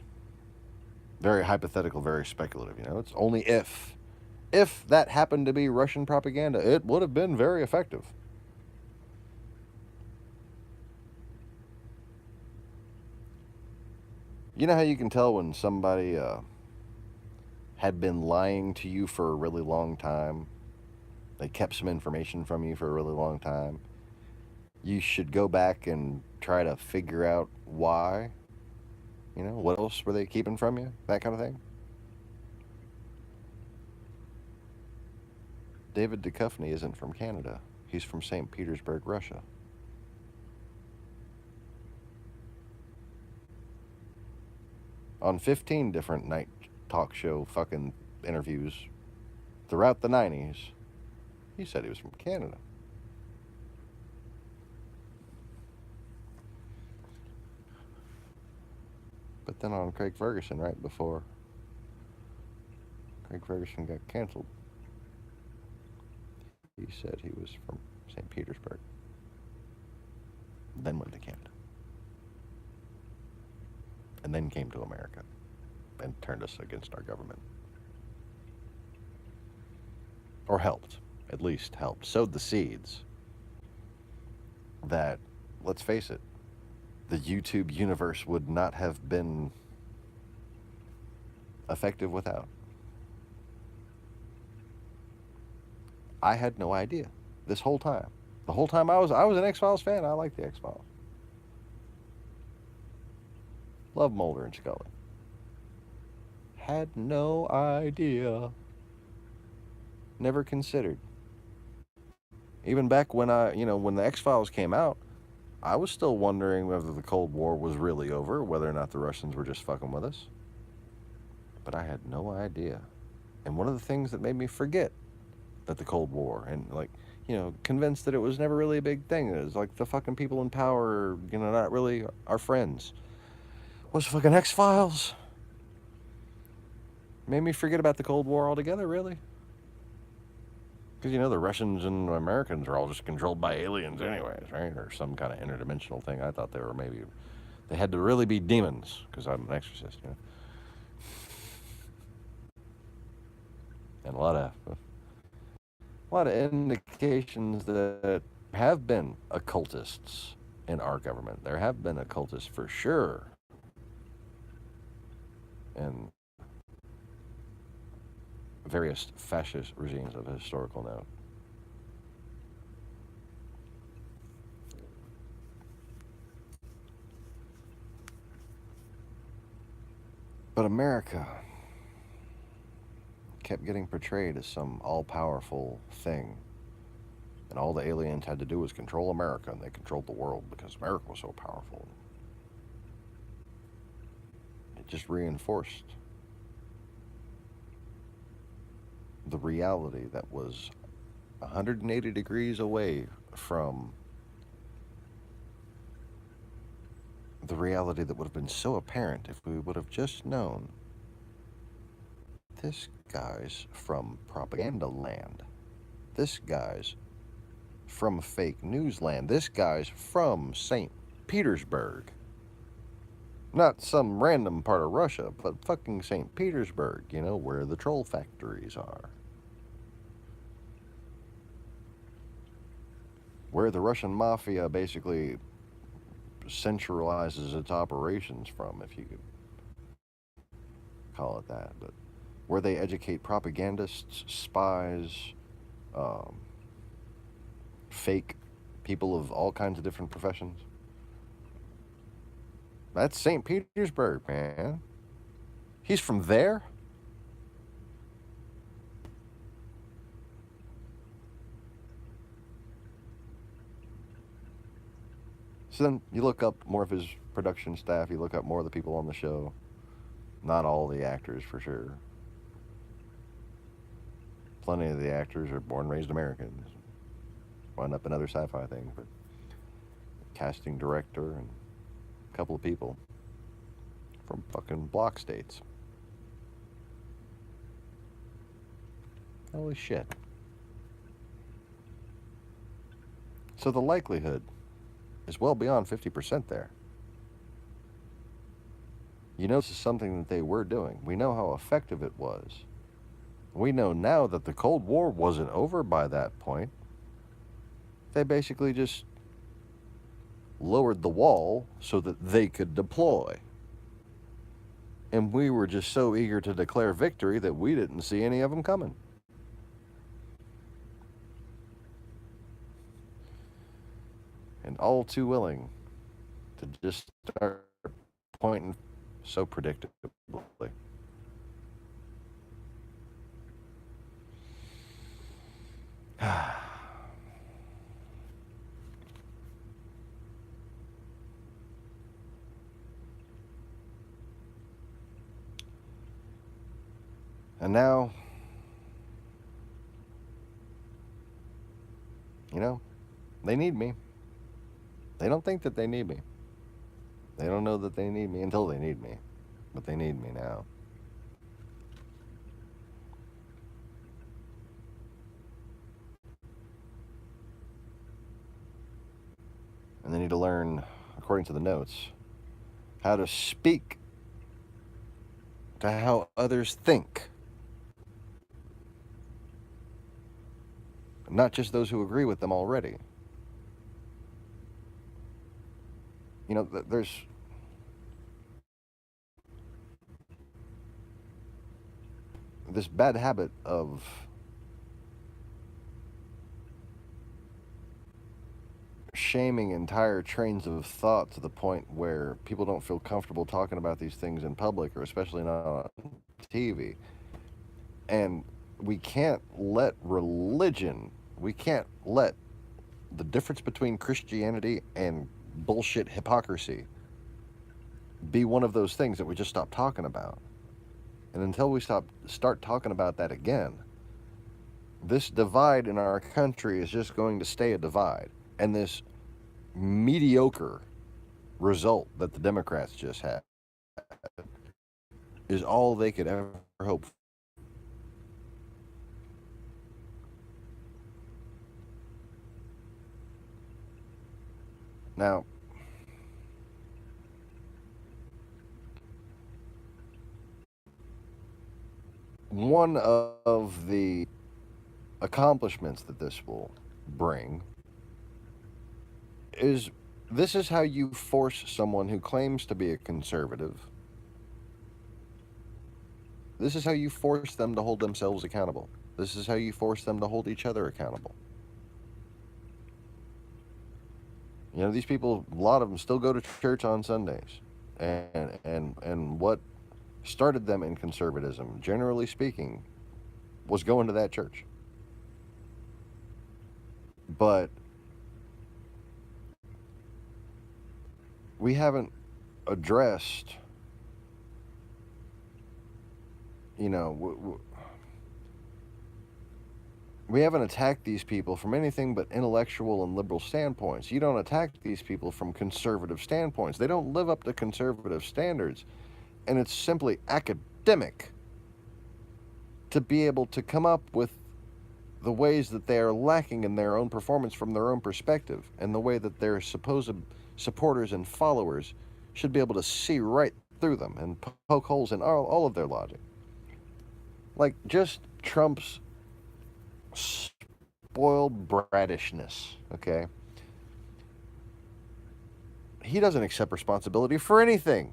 very hypothetical, very speculative, you know. It's only if that happened to be Russian propaganda, it would have been very effective. You know how you can tell when somebody had been lying to you for a really long time? They kept some information from you for a really long time. You should go back and try to figure out why. You know, what else were they keeping from you? That kind of thing. David Duchovny isn't from Canada. He's from St. Petersburg, Russia. On 15 different night talk show fucking interviews throughout the 90s, he said he was from Canada. But then on Craig Ferguson, right before Craig Ferguson got canceled, he said he was from St. Petersburg. Then went to Canada. And then came to America and turned us against our government. Or helped, at least helped, sowed the seeds that, let's face it, the YouTube universe would not have been effective without. I had no idea this whole time. The whole time I was an X-Files fan. I liked the X-Files. Love Mulder and Scully. Had no idea. Never considered. Even back when when the X-Files came out, I was still wondering whether the Cold War was really over, whether or not the Russians were just fucking with us. But I had no idea. And one of the things that made me forget that the Cold War and convinced that it was never really a big thing. It was like the fucking people in power, not really our friends. Was fucking X-Files. Made me forget about the Cold War altogether, really. Because, the Russians and Americans are all just controlled by aliens anyways, right? Or some kind of interdimensional thing. I thought they had to really be demons, because I'm an exorcist, And a lot of indications that have been occultists in our government. There have been occultists for sure. and various fascist regimes of a historical note. But America kept getting portrayed as some all-powerful thing, and all the aliens had to do was control America, and they controlled the world because America was so powerful. It just reinforced the reality that was 180 degrees away from the reality that would have been so apparent if we would have just known this guy's from propaganda land. This guy's from fake news land. This guy's from St. Petersburg. Not some random part of Russia, but fucking St. Petersburg, you know, where the troll factories are. Where the Russian mafia basically centralizes its operations from, if you could call it that. But where they educate propagandists, spies, fake people of all kinds of different professions. That's St. Petersburg, man. He's from there? So then you look up more of his production staff, you look up more of the people on the show. Not all the actors, for sure. Plenty of the actors are born and raised Americans. Wound up in other sci-fi things, but casting director and a couple of people from fucking block states. Holy shit. So the likelihood is well beyond 50% there. You know, this is something that they were doing. We know how effective it was. We know now that the Cold War wasn't over by that point. They basically just lowered the wall so that they could deploy. And we were just so eager to declare victory that we didn't see any of them coming. And all too willing to just start pointing so predictably. And now, you know, they need me. They don't think that they need me. They don't know that they need me until they need me. But they need me now. And they need to learn, according to the notes, how to speak to how others think. Not just those who agree with them already. You know, there's this bad habit of shaming entire trains of thought to the point where people don't feel comfortable talking about these things in public, or especially not on TV. And we can't let religion, we can't let the difference between Christianity and bullshit hypocrisy be one of those things that we just stop talking about. And until we start talking about that again, this divide in our country is just going to stay a divide. And this mediocre result that the Democrats just had is all they could ever hope for. Now, one of the accomplishments that this will bring is this is how you force someone who claims to be a conservative This is how you force them to hold themselves accountable. This is how you force them to hold each other accountable. You know, these people, a lot of them still go to church on Sundays. And what started them in conservatism, generally speaking, was going to that church. But we haven't addressed, you know, we haven't attacked these people from anything but intellectual and liberal standpoints. You don't attack these people from conservative standpoints. They don't live up to conservative standards. And it's simply academic to be able to come up with the ways that they are lacking in their own performance from their own perspective, and the way that their supposed supporters and followers should be able to see right through them and poke holes in all of their logic. Like, just Trump's spoiled brattishness, okay? He doesn't accept responsibility for anything.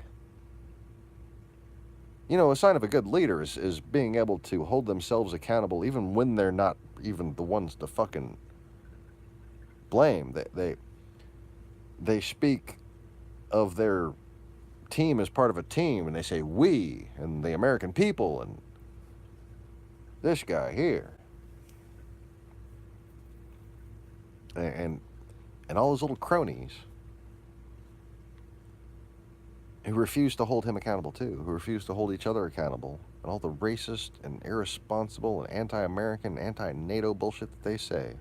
You know, a sign of a good leader is being able to hold themselves accountable even when they're not even the ones to fucking blame. They speak of their team as part of a team, and they say we and the American people and this guy here. And all those little cronies who refuse to hold him accountable too, who refuse to hold each other accountable, and all the racist and irresponsible and anti-American, anti-NATO bullshit that they say.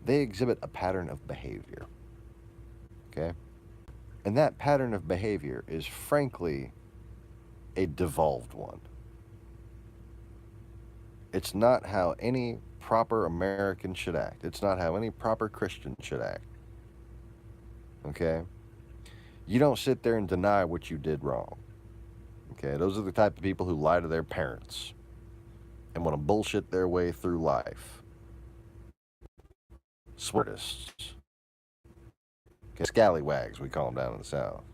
They exhibit a pattern of behavior, okay? And that pattern of behavior is frankly a devolved one. It's not how any proper American should act. It's not how any proper Christian should act. Okay? You don't sit there and deny what you did wrong. Okay? Those are the type of people who lie to their parents and want to bullshit their way through life. Sweartists. Okay, scallywags, we call them down in the South.